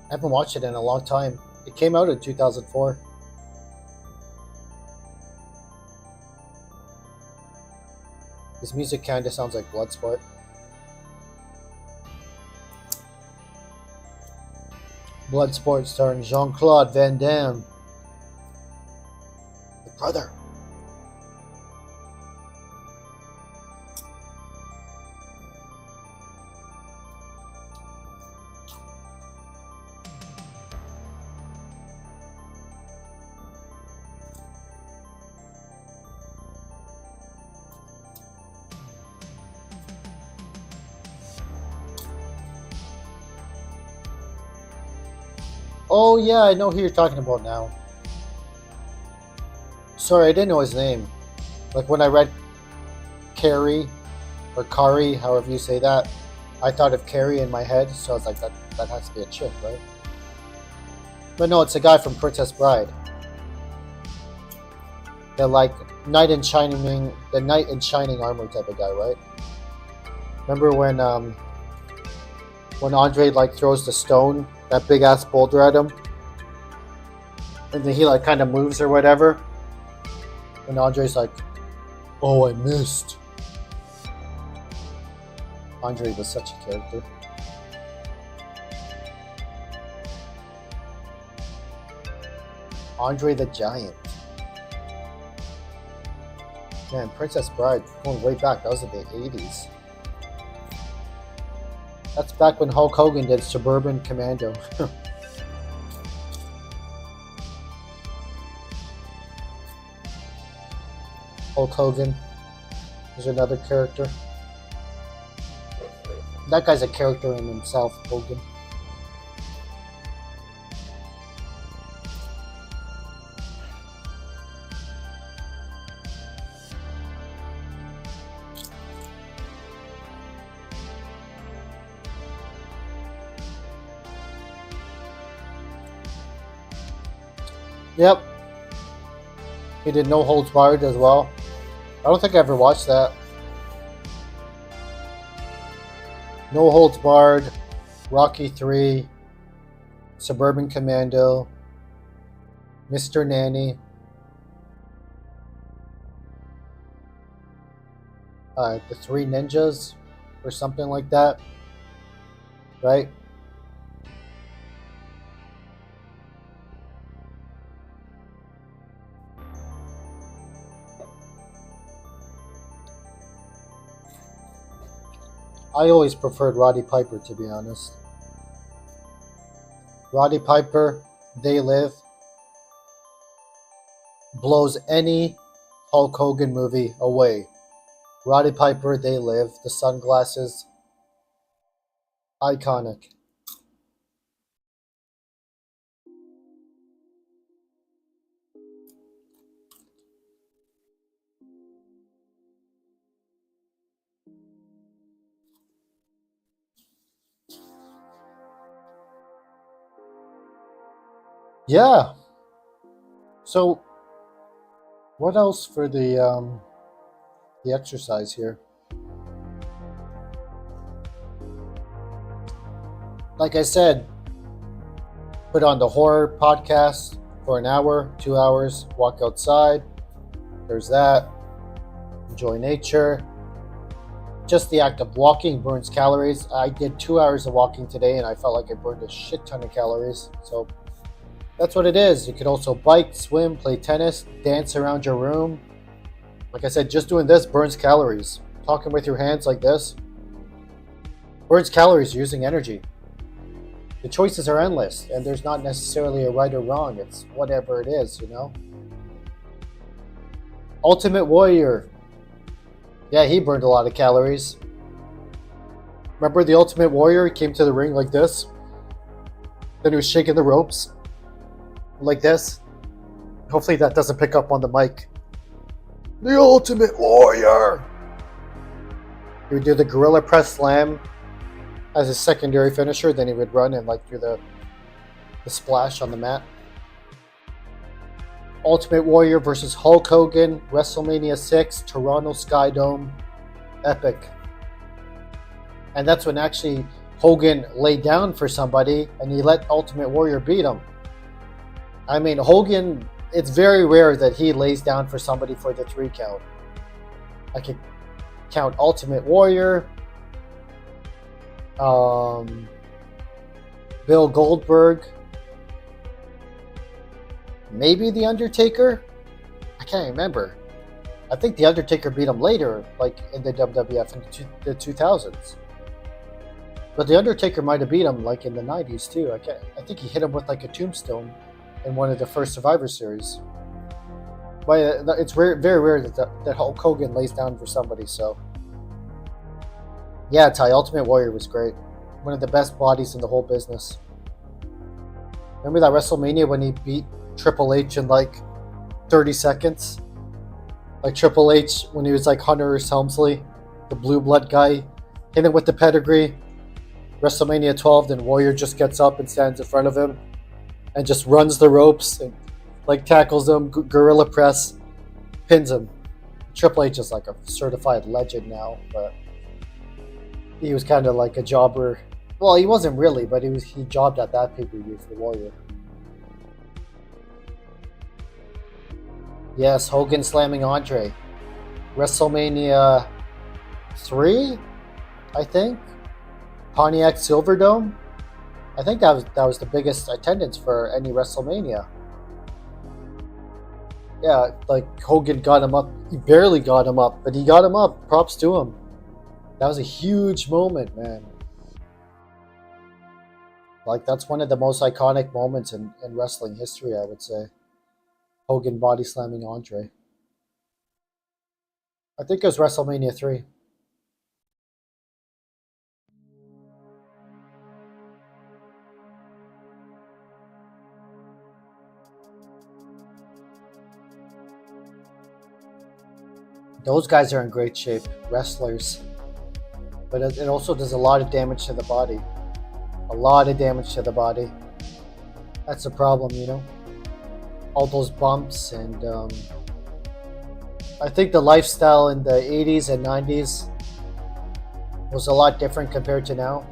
I haven't watched it in a long time. It came out in 2004. His music kind of sounds like Bloodsport. Bloodsport starring Jean-Claude Van Damme. The brother. Oh yeah, I know who you're talking about now. Sorry, I didn't know his name. Like when I read Carrie or Kari, however you say that, I thought of Carrie in my head, so I was like, that has to be a chick, right? But no, it's a guy from Princess Bride. The like knight in shining armor type of guy, right? Remember when Andre like throws the stone, that big ass boulder at him, and then he like kind of moves or whatever, and Andre's like, "Oh, I missed." Andre was such a character. Andre the Giant. Man, Princess Bride, going way back, that was in the 80s. That's back when Hulk Hogan did Suburban Commando. Hulk Hogan is another character. That guy's a character in himself, Hogan. Yep. He did No Holds Barred as well. I don't think I ever watched that. No Holds Barred, Rocky 3, Suburban Commando, Mr. Nanny, The Three Ninjas, or something like that, right? I always preferred Roddy Piper, to be honest. Roddy Piper, They Live, blows any Hulk Hogan movie away. Roddy Piper, They Live, the sunglasses, iconic. Yeah. So, what else for the exercise here? Like I said, put on the horror podcast for an hour, 2 hours, walk outside. There's that. Enjoy nature. Just the act of walking burns calories. I did 2 hours of walking today and I felt like I burned a shit ton of calories. So that's what it is. You could also bike, swim, play tennis, dance around your room. Like I said, just doing this burns calories. Talking with your hands like this burns calories using energy. The choices are endless, and there's not necessarily a right or wrong. It's whatever it is, you know? Ultimate Warrior. Yeah, he burned a lot of calories. Remember the Ultimate Warrior? He came to the ring like this. Then he was shaking the ropes. Like this. Hopefully that doesn't pick up on the mic. The Ultimate Warrior! He would do the Gorilla Press Slam as his secondary finisher, then he would run and like do the splash on the mat. Ultimate Warrior versus Hulk Hogan, WrestleMania 6, Toronto Skydome, epic. And that's when actually Hogan laid down for somebody and he let Ultimate Warrior beat him. I mean, Hogan, it's very rare that he lays down for somebody for the 3 count. I could count Ultimate Warrior, Bill Goldberg, maybe The Undertaker? I can't remember. I think The Undertaker beat him later, like in the WWF in the 2000s. But The Undertaker might have beat him like in the 90s too. I think he hit him with like a tombstone in one of the first Survivor Series. But it's very rare that Hulk Hogan lays down for somebody, so... Yeah, Ty, Ultimate Warrior was great. One of the best bodies in the whole business. Remember that WrestleMania when he beat Triple H in like 30 seconds? Like Triple H when he was like Hunter S. Helmsley, the blue blood guy, hit him with the pedigree. WrestleMania 12, then Warrior just gets up and stands in front of him and just runs the ropes and like tackles him, gorilla press, pins him. Triple H is like a certified legend now, but he was kind of like a jobber. Well, he wasn't really, but he jobbed at that pay-per-view for Warrior. Yes, Hogan slamming Andre. WrestleMania 3, I think. Pontiac Silverdome. I think that was the biggest attendance for any WrestleMania. Yeah, like Hogan got him up. He barely got him up, but he got him up. Props to him. That was a huge moment, man. Like, that's one of the most iconic moments in wrestling history, I would say. Hogan body slamming Andre. I think it was WrestleMania 3. Those guys are in great shape, wrestlers. But it also does a lot of damage to the body. A lot of damage to the body. That's a problem, you know? All those bumps and... I think the lifestyle in the 80s and 90s was a lot different compared to now.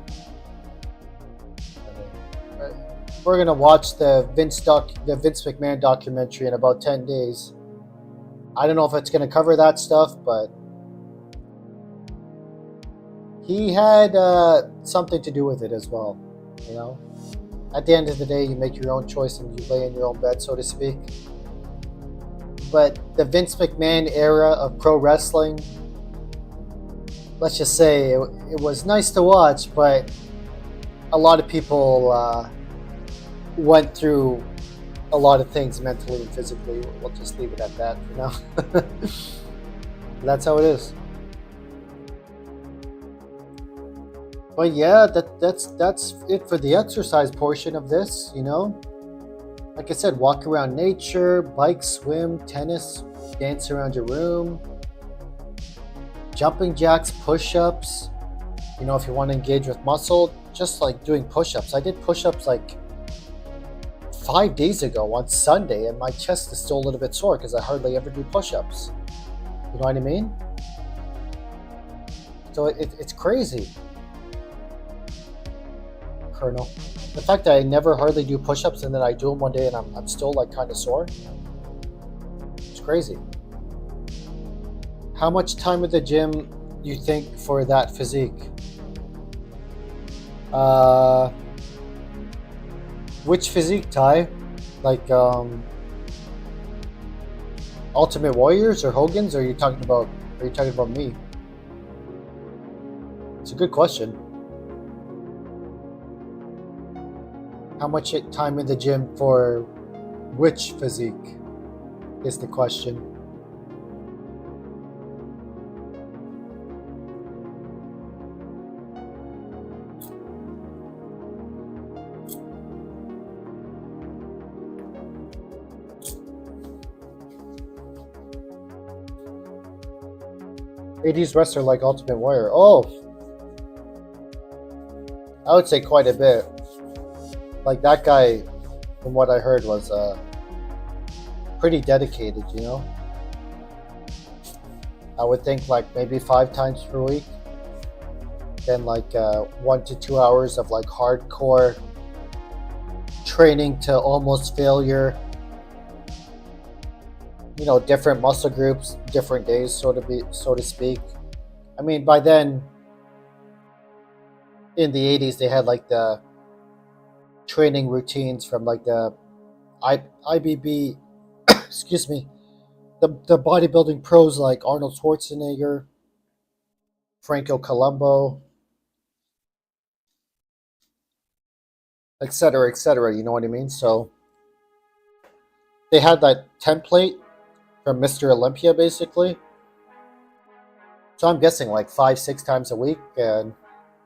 We're going to watch the Vince McMahon documentary in about 10 days. I don't know if it's going to cover that stuff, but he had something to do with it as well, you know? At the end of the day, you make your own choice and you lay in your own bed, so to speak. But the Vince McMahon era of pro wrestling, let's just say it was nice to watch, but a lot of people went through a lot of things mentally and physically. We'll just leave it at that for now. That's how it is. But yeah, that's it for the exercise portion of this. Like I said, walk around nature, bike, swim, tennis, dance around your room, jumping jacks, push-ups. If you want to engage with muscle, just like doing push-ups. I did push-ups like 5 days ago on Sunday, and my chest is still a little bit sore because I hardly ever do push-ups. You know what I mean? So it's crazy. Colonel. The fact that I never hardly do push-ups and then I do them one day and I'm still like kind of sore. It's crazy. How much time at the gym you think for that physique? Which physique, Ty? Like Ultimate Warriors or Hogan's? Or are you talking about me? It's a good question. How much time in the gym for which physique is the question. '80s wrestler like Ultimate Warrior. Oh, I would say quite a bit. Like that guy, from what I heard, was pretty dedicated. I would think like maybe 5 times per week. Then like 1 to 2 hours of like hardcore training to almost failure. Different muscle groups, different days, so to speak. I mean, by then, in the '80s, they had like the training routines from like the IBB, excuse me, the bodybuilding pros like Arnold Schwarzenegger, Franco Columbu, etc., etc. You know what I mean? So they had that template from Mr. Olympia, basically. So I'm guessing like 5-6 times a week and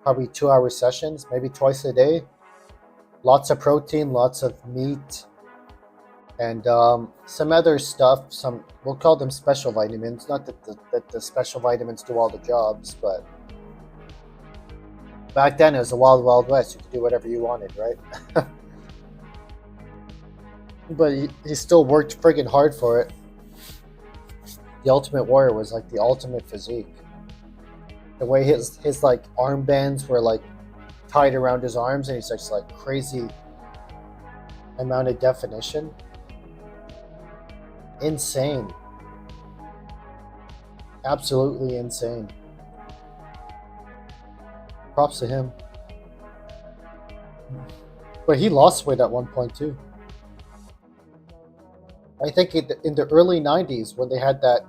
probably 2-hour sessions, maybe twice a day. Lots of protein, lots of meat, and some other stuff. We'll call them special vitamins. Not that the special vitamins do all the jobs, but back then it was the wild, wild west. You could do whatever you wanted, right? But he still worked friggin' hard for it. The Ultimate Warrior was like the ultimate physique. The way his like armbands were like tied around his arms, and he's just like crazy amount of definition. Insane. Absolutely insane. Props to him. But he lost weight at one point too. I think in the early '90s when they had that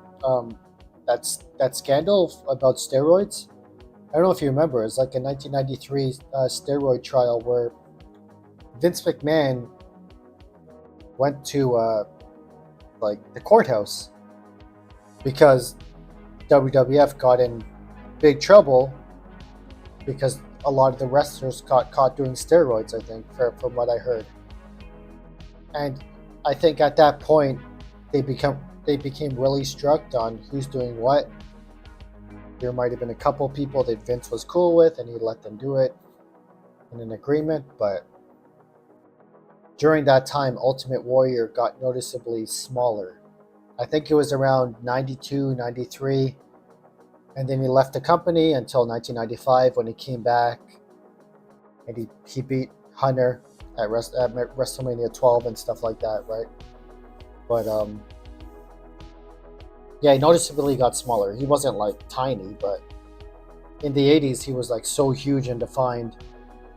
scandal about steroids. I don't know if you remember. It's like a 1993 steroid trial where Vince McMahon went to like the courthouse because WWF got in big trouble because a lot of the wrestlers got caught doing steroids. I think, from what I heard, and I think at that point they became really struck on who's doing what. There might have been a couple people that Vince was cool with and he let them do it in an agreement, but during that time Ultimate Warrior got noticeably smaller. I think it was around 92, 93, and then he left the company until 1995 when he came back and he beat Hunter at WrestleMania 12 and stuff like that, right? But yeah, he noticeably got smaller. He wasn't like tiny, but in the '80s he was like so huge and defined.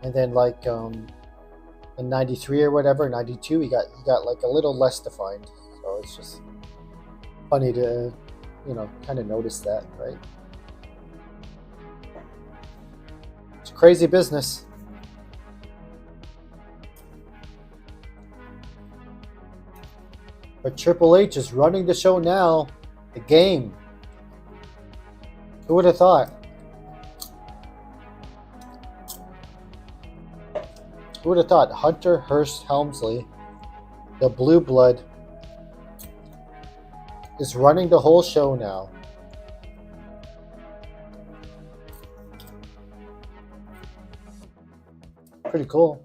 And then like in '93 or whatever, '92 he got like a little less defined. So it's just funny to kind of notice that, right? crazy business. But Triple H is running the show now. The game. Who would have thought? Who would have thought Hunter Hearst Helmsley, the Blue Blood, is running the whole show now? Pretty cool.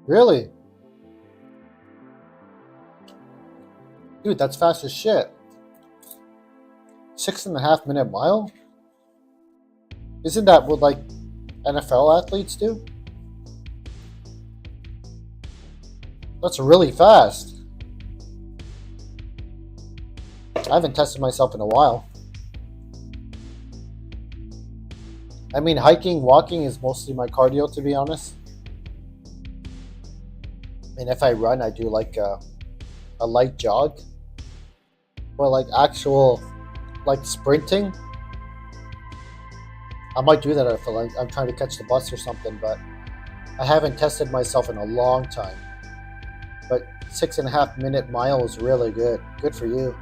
Really? Dude, that's fast as shit. 6.5 minute mile? Isn't that what like NFL athletes do? That's really fast. I haven't tested myself in a while. I mean, hiking, walking is mostly my cardio, to be honest. And if I run, I do like a light jog. Or like actual, like sprinting. I might do that if I'm trying to catch the bus or something, but I haven't tested myself in a long time. But 6.5 minute mile is really good. Good for you.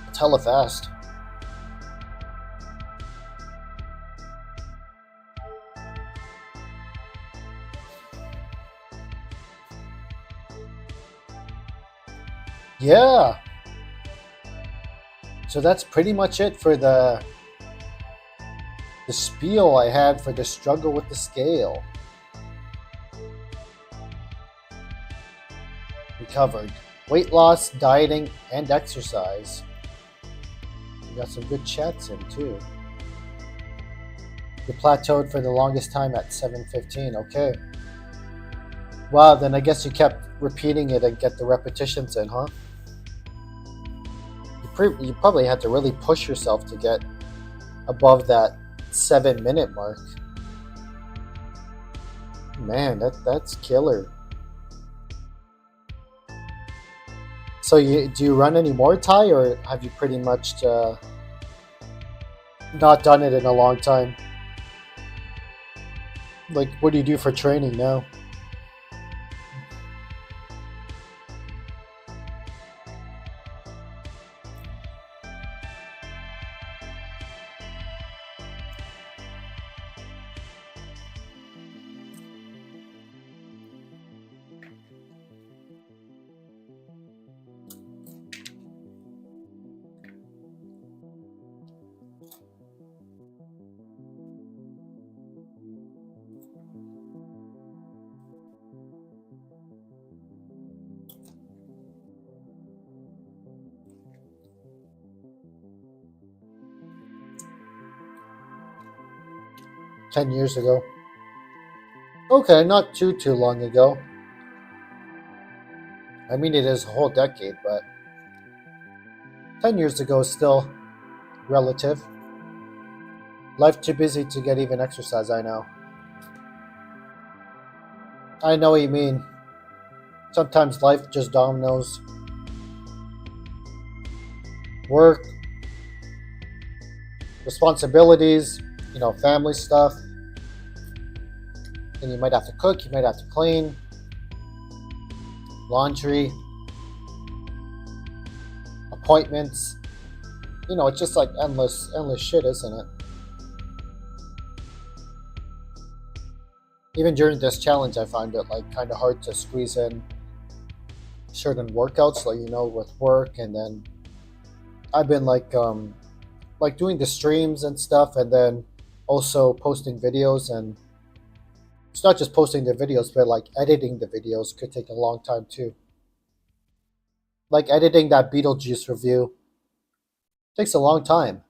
It's hella fast. Yeah. So that's pretty much it for the spiel I had for the struggle with the scale. We covered weight loss, dieting, and exercise. We got some good chats in too. You plateaued for the longest time at 7:15. Okay. Wow, then I guess you kept repeating it and get the repetitions in, huh? You probably had to really push yourself to get above that 7 minute mark. Man, that's killer. So do you run any more, Ty, or have you pretty much not done it in a long time? Like, what do you do for training now? Ten years ago. Okay, not too long ago. I mean, it is a whole decade, but 10 years ago is still relative. Life too busy to get even exercise, I know. I know what you mean. Sometimes life just dominoes. Work, responsibilities, family stuff. And you might have to cook, you might have to clean, laundry, appointments. It's just like endless shit, isn't it? Even during this challenge, I find it like kind of hard to squeeze in certain workouts, like with work, and then I've been like doing the streams and stuff, and then also posting videos and It's not just posting the videos, but like editing the videos could take a long time too. Like editing that Beetlejuice review takes a long time.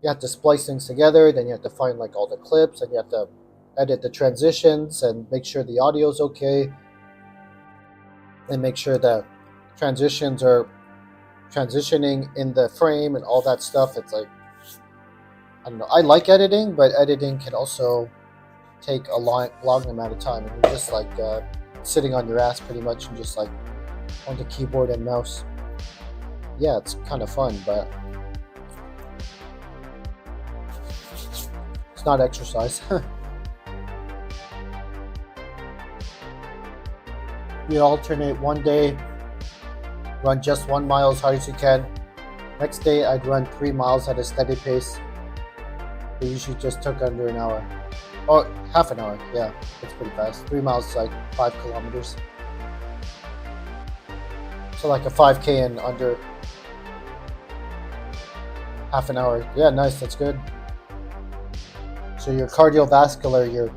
You have to splice things together, then you have to find like all the clips, and you have to edit the transitions and make sure the audio is okay, and make sure the transitions are transitioning in the frame and all that stuff. It's like, I don't know. I like editing, but editing can also take a long amount of time, and you're just like sitting on your ass pretty much and just like on the keyboard and mouse. Yeah, it's kind of fun, but it's not exercise. You alternate one day, run just 1 mile as hard as you can. Next day, I'd run 3 miles at a steady pace. It usually just took under an hour. Or half an hour, yeah, it's pretty fast. 3 miles is like 5 kilometers. So like a 5K in under half an hour. Yeah, nice, that's good. So your cardiovascular,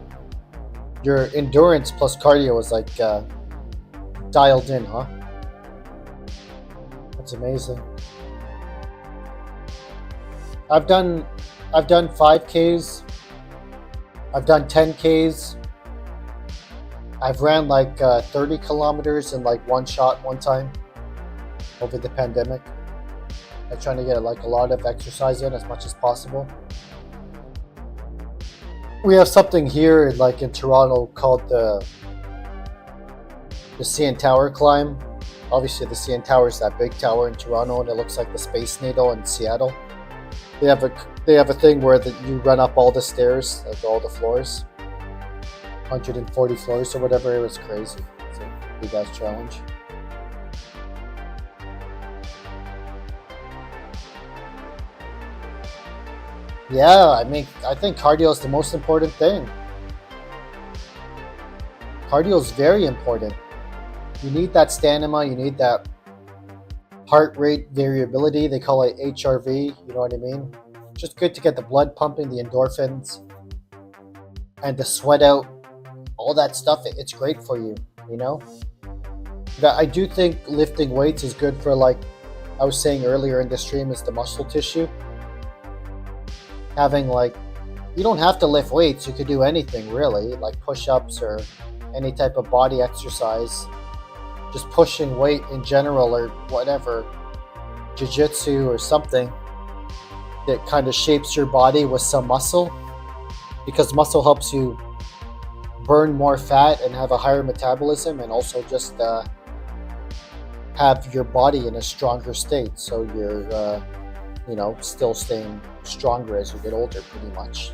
your endurance plus cardio is like dialed in, huh? That's amazing. I've done 5Ks. I've done 10Ks. I've ran like 30 kilometers in like one shot one time over the pandemic. I'm trying to get like a lot of exercise in as much as possible. We have something here like in Toronto called the CN Tower climb. Obviously the CN Tower is that big tower in Toronto, and it looks like the Space Needle in Seattle. They have a thing where you run up all the stairs, like all the floors, 140 floors or whatever. It was crazy. It's a big ass challenge. Yeah, I mean, I think cardio is the most important thing. Cardio is very important. You need that stamina, you need that heart rate variability. They call it HRV, you know what I mean? Just good to get the blood pumping, the endorphins, and the sweat out, all that stuff. It's great for you, you know? But I do think lifting weights is good for, like I was saying earlier in the stream, is the muscle tissue. Having like, you don't have to lift weights, you could do anything really, like push-ups or any type of body exercise. Just pushing weight in general or whatever, jiu-jitsu or something that kind of shapes your body with some muscle, because muscle helps you burn more fat and have a higher metabolism, and also just have your body in a stronger state, so you're still staying stronger as you get older. Pretty much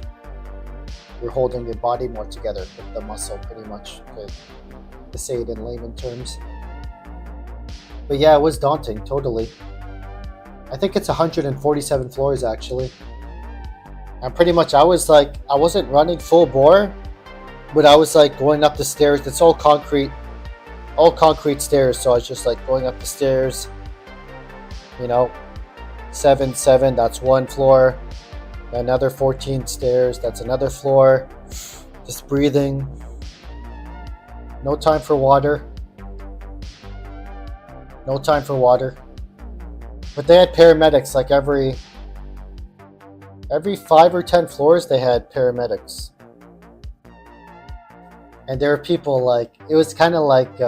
you're holding your body more together with the muscle, pretty much, to say it in layman terms. But yeah, it was daunting, totally. I think it's 147 floors actually. And pretty much I wasn't running full bore, but I was like going up the stairs. It's all concrete stairs. So I was just like going up the stairs, 7, that's one floor. Another 14 stairs, that's another floor. Just breathing. No time for water. But they had paramedics, like every 5 or 10 floors they had paramedics. And there were people like, it was kind of like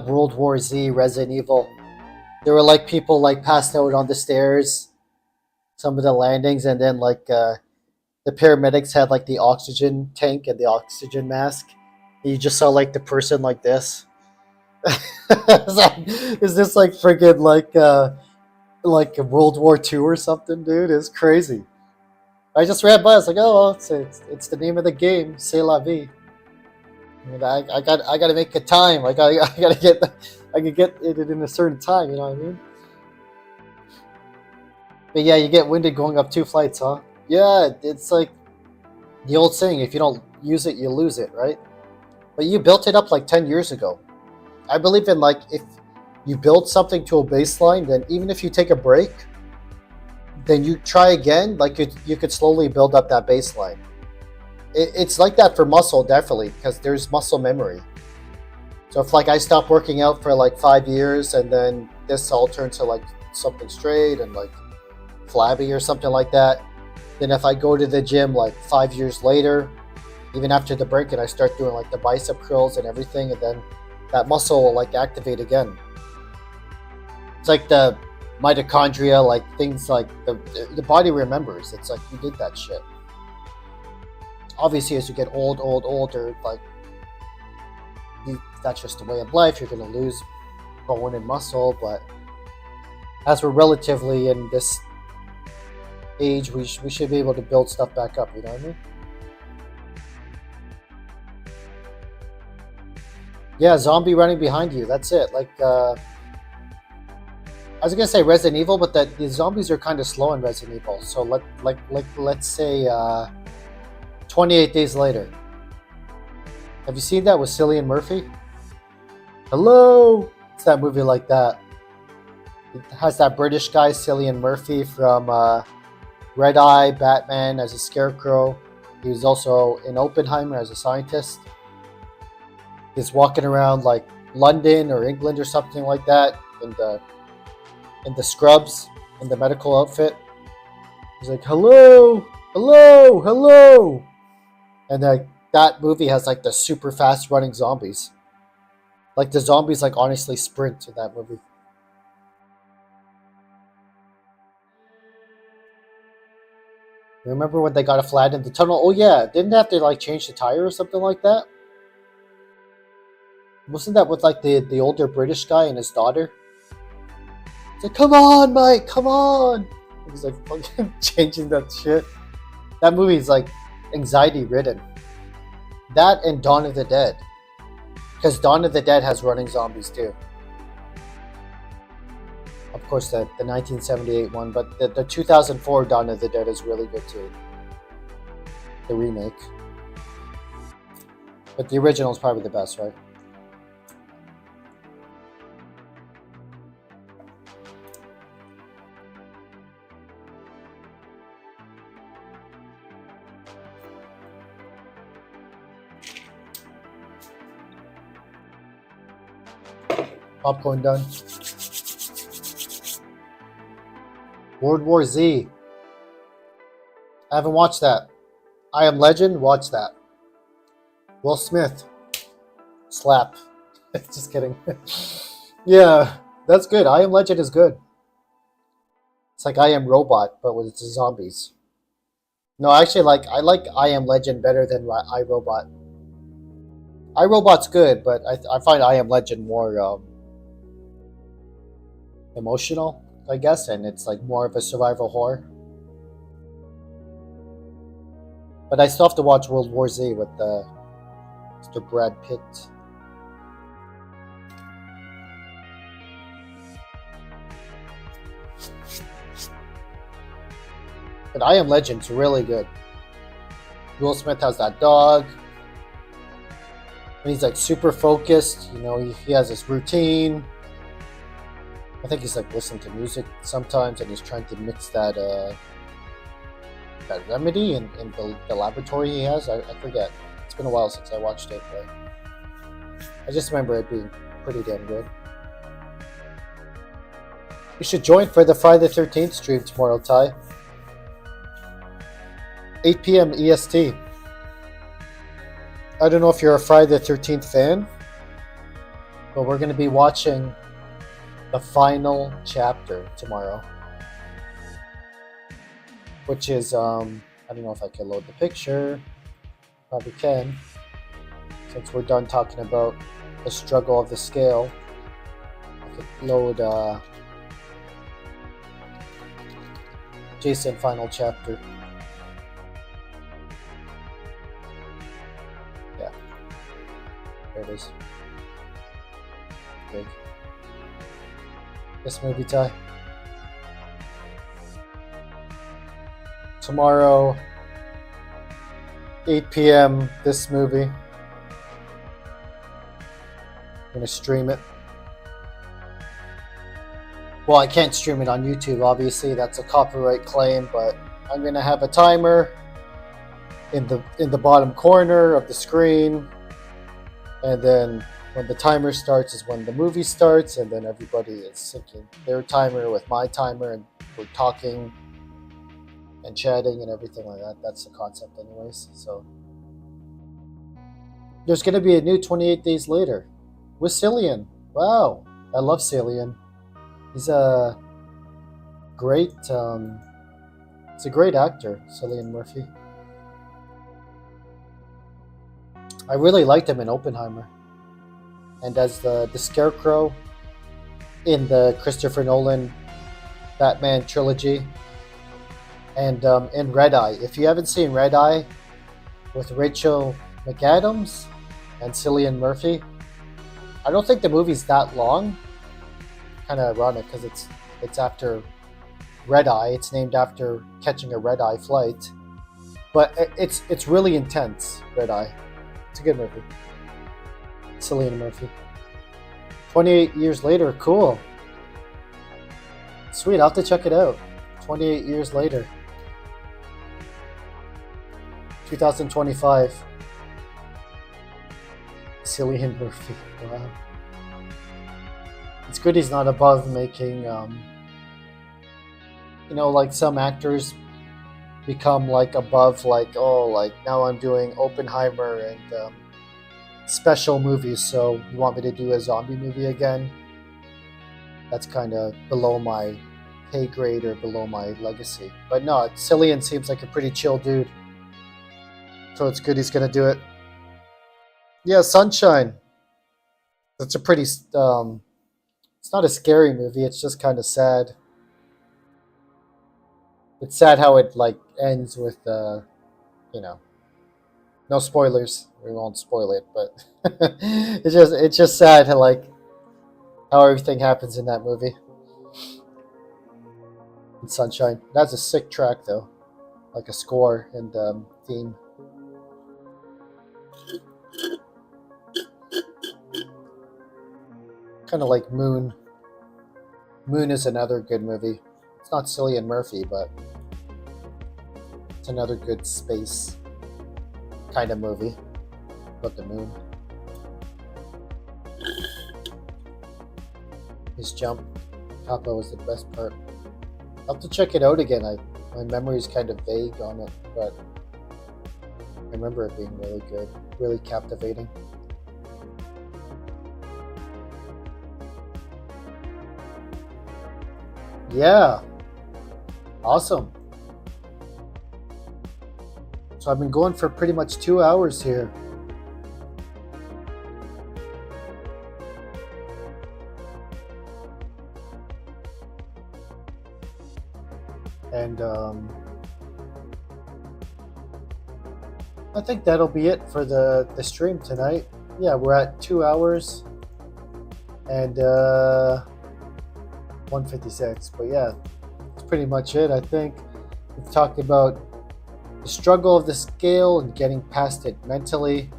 World War Z, Resident Evil. There were like people like passed out on the stairs, some of the landings, and then like the paramedics had like the oxygen tank and the oxygen mask. And you just saw like the person like this. Is this like friggin' like a World War II or something, dude? It's crazy. I just ran by. I was like, oh, it's the name of the game, C'est la vie. I mean, I got to make a time. I gotta get it in a certain time. You know what I mean? But yeah, you get winded going up 2 flights, huh? Yeah, it's like the old saying: if you don't use it, you lose it, right? But you built it up like 10 years ago. I believe in like, if you build something to a baseline, then even if you take a break, then you try again. Like you could slowly build up that baseline. It's like that for muscle, definitely, because there's muscle memory. So if like I stop working out for like 5 years and then this all turns to like something straight and like flabby or something like that, then if I go to the gym like 5 years later, even after the break, and I start doing like the bicep curls and everything, and then that muscle will like activate again. It's like the mitochondria, like things like the body remembers. It's like you did that shit. Obviously, as you get older, like that's just the way of life. You're going to lose bone and muscle, but as we're relatively in this age, we should be able to build stuff back up. You know what I mean? Yeah, zombie running behind you. That's it. Like I was gonna say Resident Evil, but the zombies are kind of slow in Resident Evil. So let's say 28 Days Later. Have you seen that with Cillian Murphy? Hello, it's that movie like that. It has that British guy Cillian Murphy from Red Eye, Batman as a scarecrow. He was also in Oppenheimer as a scientist. He's walking around like London or England or something like that in the scrubs, in the medical outfit. He's like, hello, hello, hello. And that movie has like the super fast running zombies. Like the zombies like honestly sprint in that movie. Remember when they got a flat in the tunnel? Oh yeah, didn't they have to like change the tire or something like that? Wasn't that with like the older British guy and his daughter? It's like, come on, Mike, come on. He's like fucking changing that shit. That movie is like anxiety ridden. That and Dawn of the Dead. Because Dawn of the Dead has running zombies too. Of course, the 1978 one, but the 2004 Dawn of the Dead is really good too. The remake. But the original is probably the best, right? Popcorn done. World War Z. I haven't watched that. I Am Legend, watch that. Will Smith. Slap. Just kidding. Yeah, that's good. I Am Legend is good. It's like I Am Robot, but with zombies. No, actually, I like I Am Legend better than iRobot. iRobot's good, but I find I Am Legend more emotional, I guess, and it's like more of a survival horror. But I still have to watch World War Z with Mr. Brad Pitt. But I Am Legend's really good. Will Smith has that dog. And he's like super focused. You know, he has this routine. I think he's like listening to music sometimes, and he's trying to mix that remedy in the laboratory he has. I forget. It's been a while since I watched it, but I just remember it being pretty damn good. You should join for the Friday the 13th stream tomorrow, Ty. 8 p.m. EST. I don't know if you're a Friday the 13th fan, but we're going to be watching the final chapter tomorrow, which is I don't know if I can load the picture. Probably can, since we're done talking about the struggle of the scale. I could load Jason final chapter. Yeah, there it is. Big. This movie, Ty. Tomorrow, 8 p.m. this movie. I'm gonna stream it. Well, I can't stream it on YouTube, obviously. That's a copyright claim, but I'm gonna have a timer. in the bottom corner of the screen, and then when the timer starts is when the movie starts, and then everybody is syncing their timer with my timer, and we're talking and chatting and everything like that. That's the concept, anyways. So there's going to be a new 28 Days Later with Cillian. Wow, I love Cillian. He's a great, he's a great actor, Cillian Murphy. I really liked him in Oppenheimer, and as the Scarecrow in the Christopher Nolan Batman trilogy, and in Red Eye. If you haven't seen Red Eye with Rachel McAdams and Cillian Murphy, I don't think the movie's that long. Kind of ironic because it's after Red Eye. It's named after catching a red eye flight, but it's really intense. Red Eye. It's a good movie. Cillian Murphy. 28 years later, cool. Sweet, I'll have to check it out. 28 years later. 2025. Cillian Murphy. Wow. It's good he's not above making, like some actors become like above, like, oh, like now I'm doing Oppenheimer and special movies, so you want me to do a zombie movie again? That's kind of below my pay grade or below my legacy. But no, Cillian seems like a pretty chill dude. So it's good he's going to do it. Yeah, Sunshine. It's a pretty, it's not a scary movie. It's just kind of sad. It's sad how it like ends with, no spoilers. We won't spoil it, but it's just sad how how everything happens in that movie. In Sunshine. That's a sick track though, like a score and theme. Kind of like Moon. Moon is another good movie. It's not Cillian Murphy, but it's another good space kind of movie about the moon. His jump, Kappa was the best part. I'll have to check it out again. My memory is kind of vague on it, but I remember it being really good, really captivating. Yeah, awesome. So I've been going for pretty much 2 hours here. And I think that'll be it for the stream tonight. Yeah, we're at 2 hours and 156. But yeah, that's pretty much it. I think we've talked about the struggle of the scale and getting past it mentally.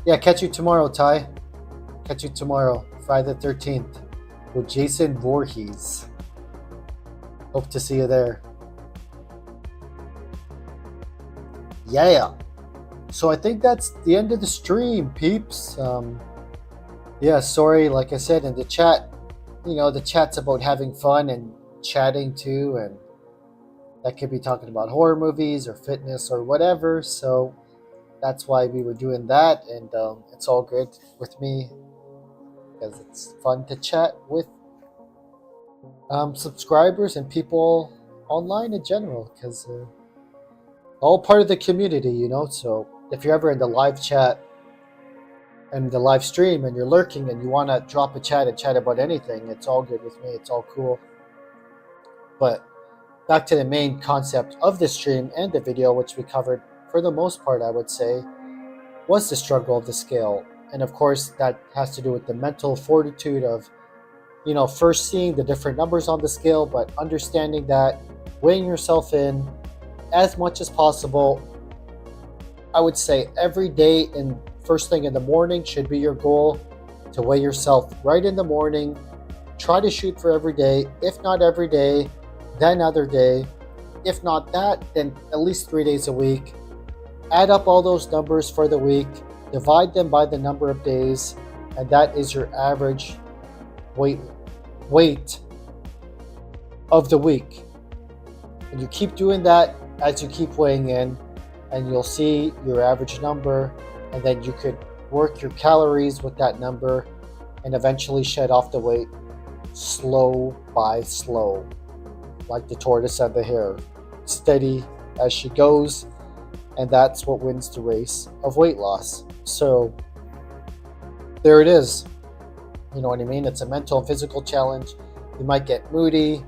Yeah, catch you tomorrow, Ty. Catch you tomorrow, Friday the 13th, with Jason Voorhees. Hope to see you there. Yeah. So I think that's the end of the stream, peeps. Yeah, sorry, like I said in the chat, the chat's about having fun and chatting too, and that could be talking about horror movies or fitness or whatever. So that's why we were doing that, and it's all good with me because it's fun to chat with subscribers and people online in general, because all part of the community, So if you're ever in the live chat and the live stream and you're lurking and you want to drop a chat and chat about anything, it's all good with me. It's all cool. But back to the main concept of the stream and the video, which we covered for the most part, I would say, was the struggle of the scale. And of course, that has to do with the mental fortitude of, first seeing the different numbers on the scale, but understanding that, weighing yourself in as much as possible. I would say every day and first thing in the morning should be your goal, to weigh yourself right in the morning. Try to shoot for every day. If not every day, then other day. if not that, then at least 3 days a week. Add up all those numbers for the week, divide them by the number of days, and that is your average weight of the week. And you keep doing that as you keep weighing in, and you'll see your average number, and then you could work your calories with that number and eventually shed off the weight slow by slow, like the tortoise and the hare, steady as she goes. And that's what wins the race of weight loss. So there it is. You know what I mean? It's a mental and physical challenge. You might get moody.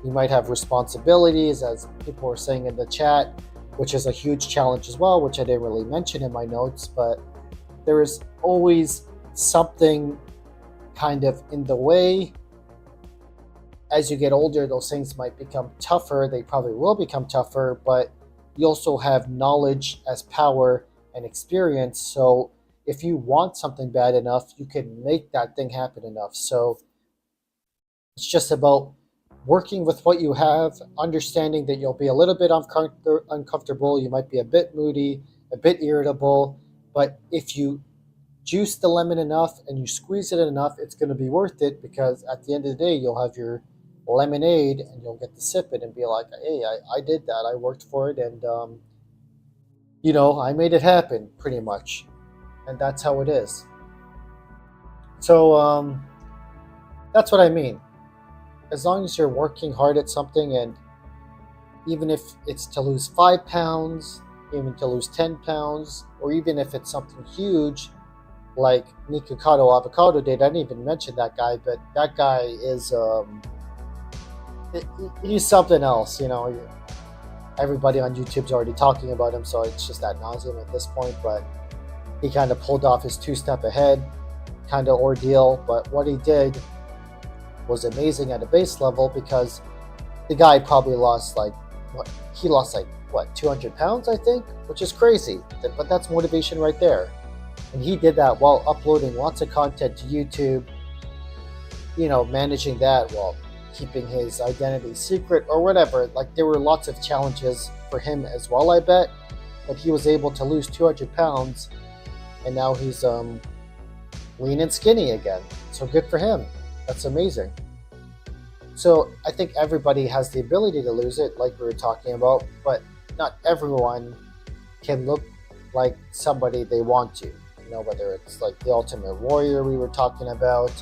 You might have responsibilities, as people were saying in the chat, which is a huge challenge as well, which I didn't really mention in my notes. But there is always something kind of in the way. As you get older, those things might become tougher. They probably will become tougher, but you also have knowledge as power and experience. So if you want something bad enough, you can make that thing happen enough. So it's just about working with what you have, understanding that you'll be a little bit uncomfortable. You might be a bit moody, a bit irritable, but if you juice the lemon enough and you squeeze it enough, it's going to be worth it, because at the end of the day, you'll have your lemonade and you'll get to sip it and be like, hey, I did that. I worked for it, and I made it happen, pretty much. And that's how it is. So that's what I mean. As long as you're working hard at something, and even if it's to lose 5 pounds, even to lose 10 pounds, or even if it's something huge like Nikocado Avocado did. I didn't even mention that guy, but that guy is he's something else. Everybody on YouTube's already talking about him, so it's just ad nauseum at this point. But he kind of pulled off his 2-step ahead kind of ordeal. But what he did was amazing at a base level, because the guy probably lost 200 pounds, I think, which is crazy. But that's motivation right there. And he did that while uploading lots of content to YouTube, managing that while keeping his identity secret or whatever. Like, there were lots of challenges for him as well, I bet. But he was able to lose 200 pounds, and now he's lean and skinny again. So good for him. That's amazing. So I think everybody has the ability to lose it, like we were talking about, but not everyone can look like somebody they want to. Whether it's like the Ultimate Warrior we were talking about,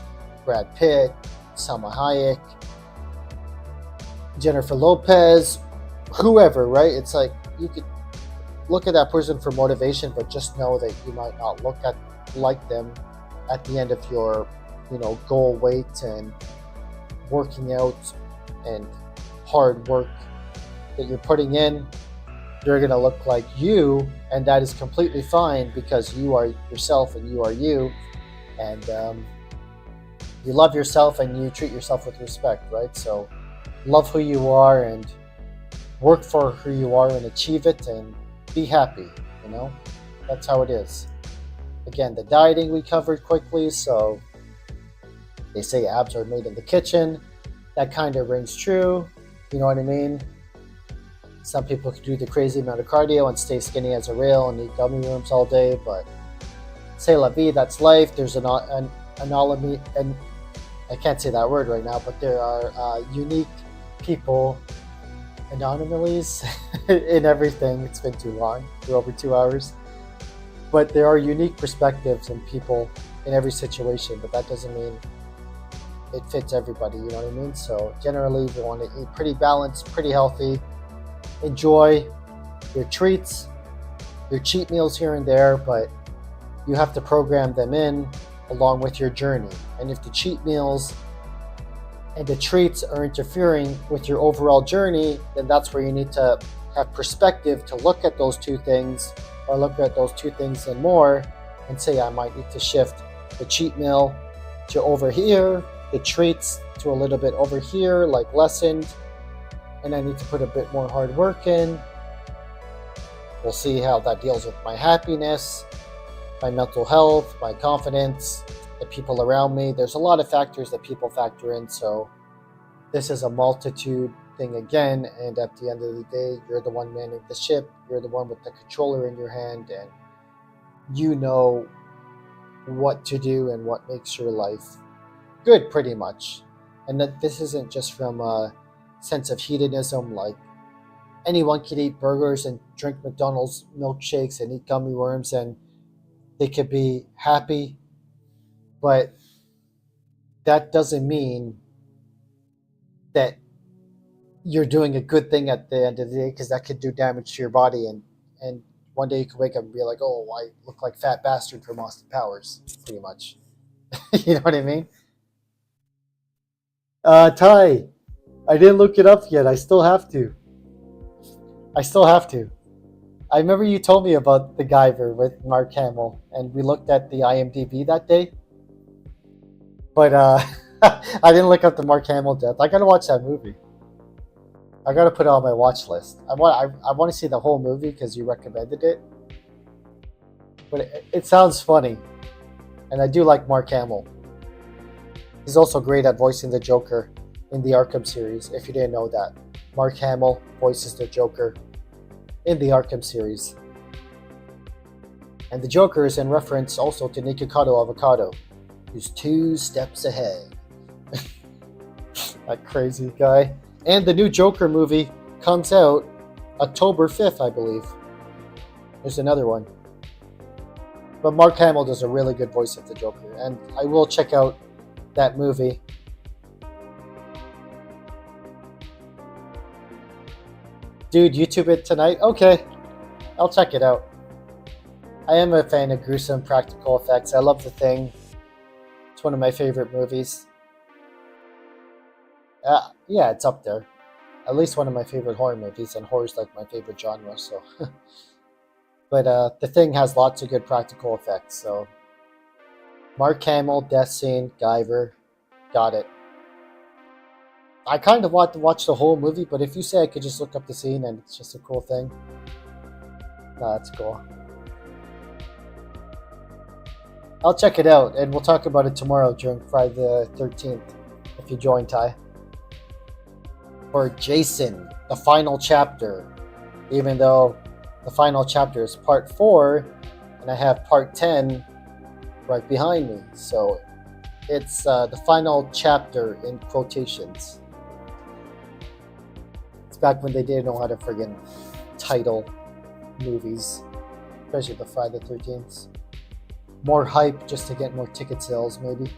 Brad Pitt, Salma Hayek, Jennifer Lopez, whoever, right? It's like you could look at that person for motivation, but just know that you might not look like them at the end of your, goal weight and working out and hard work that you're putting in. You're going to look like you, and that is completely fine, because you are yourself and you are you, and you love yourself and you treat yourself with respect, right? So love who you are and work for who you are and achieve it and be happy, That's how it is. Again, the dieting we covered quickly, so they say abs are made in the kitchen. That kind of rings true, you know what I mean? Some people can do the crazy amount of cardio and stay skinny as a rail and eat gummy worms all day, but c'est la vie, that's life. There's an anomaly, and I can't say that word right now, but there are unique people, anomalies in everything. It's been too long. We're over 2 hours. But there are unique perspectives and people in every situation, but that doesn't mean it fits everybody, you know what I mean? So generally, we want to eat pretty balanced, pretty healthy. Enjoy your treats, your cheat meals here and there, but you have to program them in along with your journey. And if the cheat meals and the treats are interfering with your overall journey, then that's where you need to have perspective to look at those two things, or look at those two things and more, and say, I might need to shift the cheat meal to over here, the treats to a little bit over here, like lessened, and I need to put a bit more hard work in. We'll see how that deals with my happiness, my mental health, my confidence, the people around me. There's a lot of factors that people factor in, so this is a multitude thing again, and at the end of the day, you're the one manning the ship, you're the one with the controller in your hand, and you know what to do and what makes your life good, pretty much. And that this isn't just from a sense of hedonism, like anyone could eat burgers and drink McDonald's milkshakes and eat gummy worms and they could be happy, but that doesn't mean that you're doing a good thing at the end of the day, because that could do damage to your body, and one day you could wake up and be like, oh, I look like fat bastard from Austin Powers, pretty much. You know what I mean? Ty, I didn't look it up yet. I still have to. I remember you told me about The Guyver with Mark Hamill, and we looked at the IMDb that day. But I didn't look up the Mark Hamill death. I gotta watch that movie. I gotta put it on my watch list. I want to see the whole movie because you recommended it. But it sounds funny, and I do like Mark Hamill. He's also great at voicing the Joker in the Arkham series, if you didn't know that. Mark Hamill voices the Joker in the Arkham series. And the Joker is in reference also to Nikocado Avocado, who's 2 steps ahead. That crazy guy. And the new Joker movie comes out October 5th, I believe. There's another one. But Mark Hamill does a really good voice of the Joker, and I will check out that movie. Dude, YouTube it tonight? Okay, I'll check it out. I am a fan of gruesome practical effects. I love The Thing. It's one of my favorite movies. Yeah, it's up there. At least one of my favorite horror movies, and horror's like my favorite genre, so. But The Thing has lots of good practical effects, so. Mark Hamill, death scene, Guyver, got it. I kind of want to watch the whole movie, but if you say I could just look up the scene and it's just a cool thing, no, that's cool. I'll check it out, and we'll talk about it tomorrow during Friday the 13th, if you join, Ty. For Jason, the final chapter, even though the final chapter is part 4, and I have part 10 right behind me, so it's the final chapter in quotations. It's back when they didn't know how to friggin' title movies, especially the Friday the 13th. More hype just to get more ticket sales, maybe.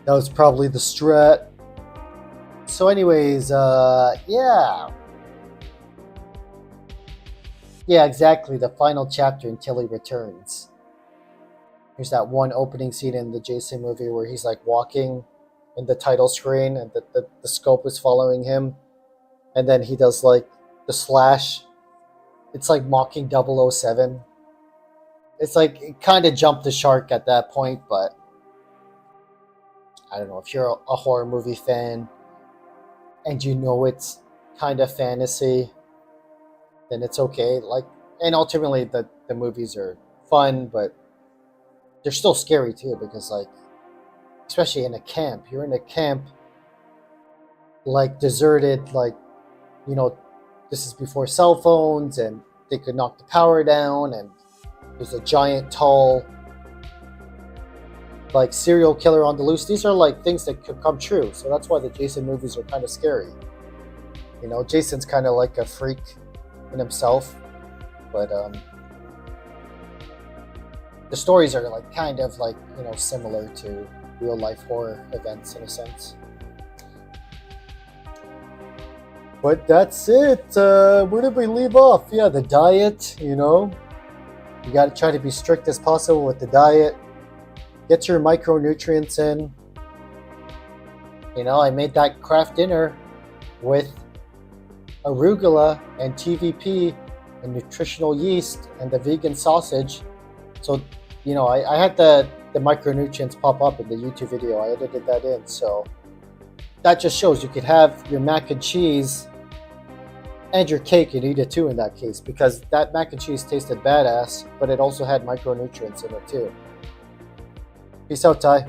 That was probably the strat. So anyways, yeah. Yeah, exactly, the final chapter until he returns. There's that one opening scene in the Jason movie where he's like walking in the title screen and the scope is following him. And then he does like the slash. It's like mocking 007. It's like it kind of jumped the shark at that point, but I don't know, if you're a horror movie fan and you know it's kind of fantasy, then it's okay. Like, and ultimately the movies are fun, but they're still scary too, because like, especially in a camp, you're in a camp like deserted, like, you know, this is before cell phones and they could knock the power down, and there's a giant tall like serial killer on the loose. These are like things that could come true, so that's why the Jason movies are kind of scary. You know, Jason's kind of like a freak in himself, but the stories are like kind of like, you know, similar to real life horror events in a sense. But that's it. Where did we leave off? Yeah, the diet, you know. You got to try to be strict as possible with the diet. Get your micronutrients in. You know, I made that Kraft dinner with arugula and TVP and nutritional yeast and the vegan sausage. So, you know, I had the micronutrients pop up in the YouTube video. I edited that in. So that just shows you could have your mac and cheese and your cake and eat it too in that case, because that mac and cheese tasted badass, but it also had micronutrients in it too. Peace out, Ty.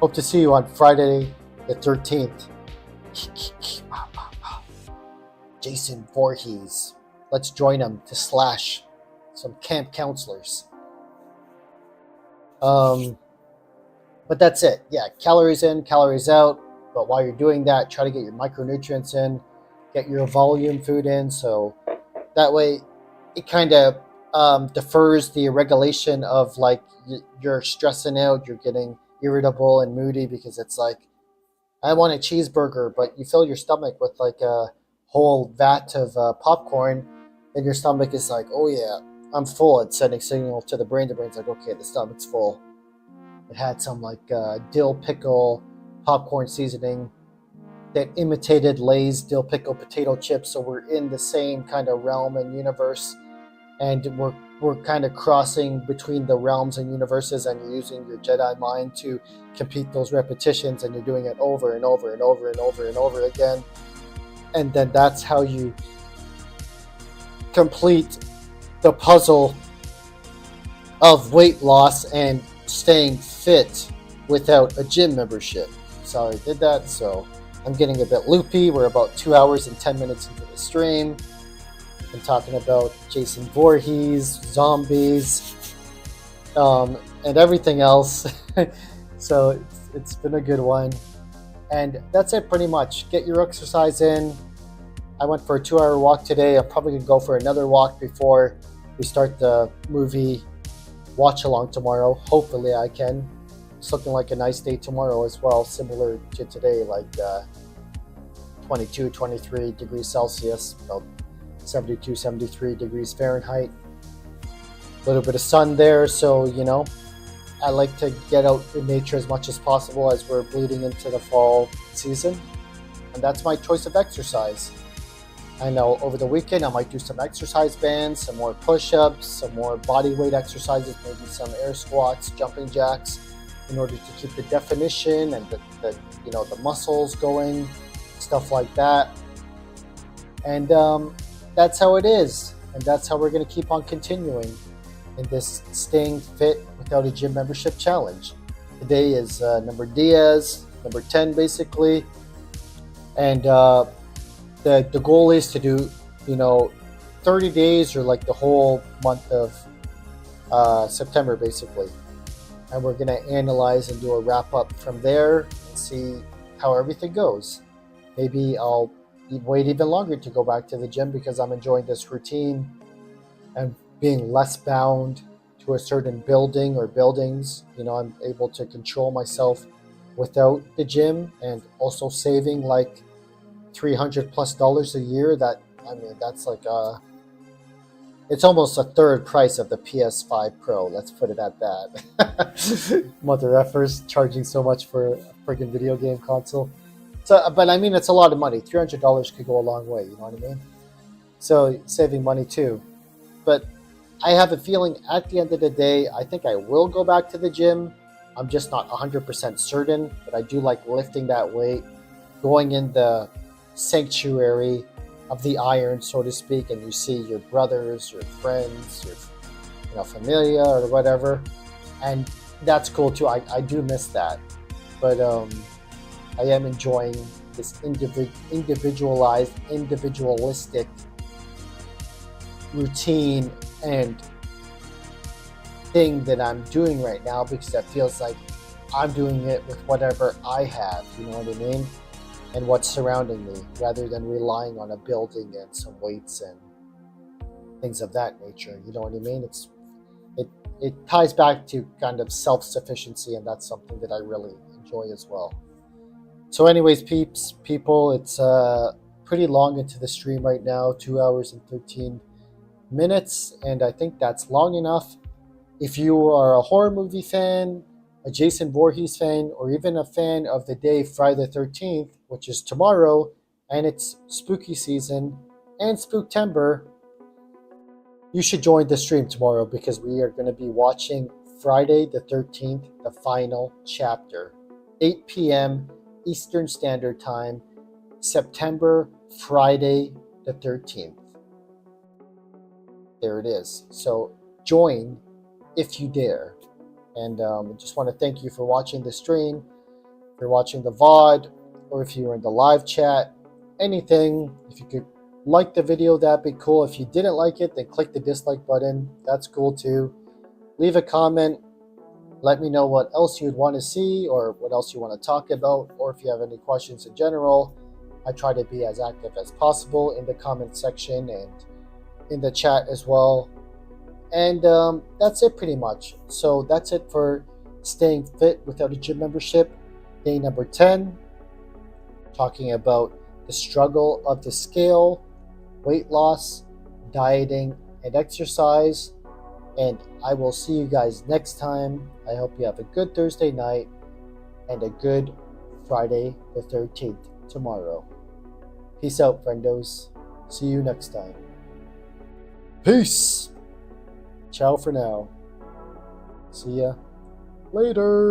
Hope to see you on Friday the 13th. Jason Voorhees. Let's join him to slash some camp counselors. But that's it. Yeah, calories in, calories out. But while you're doing that, try to get your micronutrients in, get your volume food in. So that way it kind of defers the regulation of like you're stressing out, you're getting irritable and moody because it's like, I want a cheeseburger, but you fill your stomach with like a whole vat of popcorn, and your stomach is like, oh yeah, I'm full. It's sending signal to the brain. The brain's like, okay, the stomach's full. It had some like dill pickle popcorn seasoning that imitated Lay's dill pickle potato chips. So we're in the same kind of realm and universe, and we're kind of crossing between the realms and universes, and you're using your Jedi mind to complete those repetitions, and you're doing it over and over and over and over and over again. And then that's how you complete the puzzle of weight loss and staying fit without a gym membership. Sorry I did that, so I'm getting a bit loopy. We're about 2 hours and 10 minutes into the stream. I'm talking about Jason Voorhees, zombies, and everything else. So it's been a good one. And that's it pretty much. Get your exercise in. I went for a 2-hour walk today. I'm probably going to go for another walk before we start the movie watch along tomorrow. Hopefully I can. It's looking like a nice day tomorrow as well, similar to today, like 22, 23 degrees Celsius, about 72, 73 degrees Fahrenheit. A little bit of sun there, so, you know, I like to get out in nature as much as possible as we're bleeding into the fall season. And that's my choice of exercise. I know over the weekend I might do some exercise bands, some more push-ups, some more body weight exercises, maybe some air squats, jumping jacks, in order to keep the definition and the muscles going, stuff like that. And that's how it is, and that's how we're going to keep on continuing in this staying fit without a gym membership challenge. Today is number Diaz, number 10 basically, and the goal is to do 30 days or like the whole month of September basically, and we're going to analyze and do a wrap up from there and see how everything goes. Maybe I'll wait even longer to go back to the gym because I'm enjoying this routine and being less bound to a certain building or buildings. I'm able to control myself without the gym, and also saving like $300+ a year. That's like it's almost a third price of the PS5 Pro. Let's put it at that. Mother effers charging so much for a freaking video game console. So, but I mean, it's a lot of money. $300 could go a long way. You know what I mean? So saving money too. But I have a feeling at the end of the day, I think I will go back to the gym. I'm just not 100% certain, but I do like lifting that weight, going in the sanctuary of the iron, so to speak, and you see your brothers, your friends, your familia or whatever, and that's cool too. I do miss that, but I am enjoying this individualized, individualistic routine and thing that I'm doing right now, because it feels like I'm doing it with whatever I have, you know what I mean? And what's surrounding me, rather than relying on a building and some weights and things of that nature. You know what I mean? It ties back to kind of self-sufficiency, and that's something that I really enjoy as well. So anyways, people, it's pretty long into the stream right now, 2 hours and 13 minutes, and I think that's long enough. If you are a horror movie fan, a Jason Voorhees fan, or even a fan of the day Friday the 13th, which is tomorrow, and it's spooky season and Spooktember, you should join the stream tomorrow, because we are going to be watching Friday the 13th, the final chapter, 8 p.m. Eastern Standard Time, September, Friday the 13th. There it is. So join if you dare. And I just want to thank you for watching the stream, for watching the VOD, or if you were in the live chat, anything. If you could like the video, that'd be cool. If you didn't like it, then click the dislike button. That's cool too. Leave a comment. Let me know what else you'd want to see or what else you want to talk about, or if you have any questions in general. I try to be as active as possible in the comment section and in the chat as well. And that's it pretty much. So that's it for staying fit without a gym membership. Day number 10, talking about the struggle of the scale, weight loss, dieting, and exercise. And I will see you guys next time. I hope you have a good Thursday night and a good Friday the 13th tomorrow. Peace out, friendos. See you next time. Peace. Ciao for now. See ya later.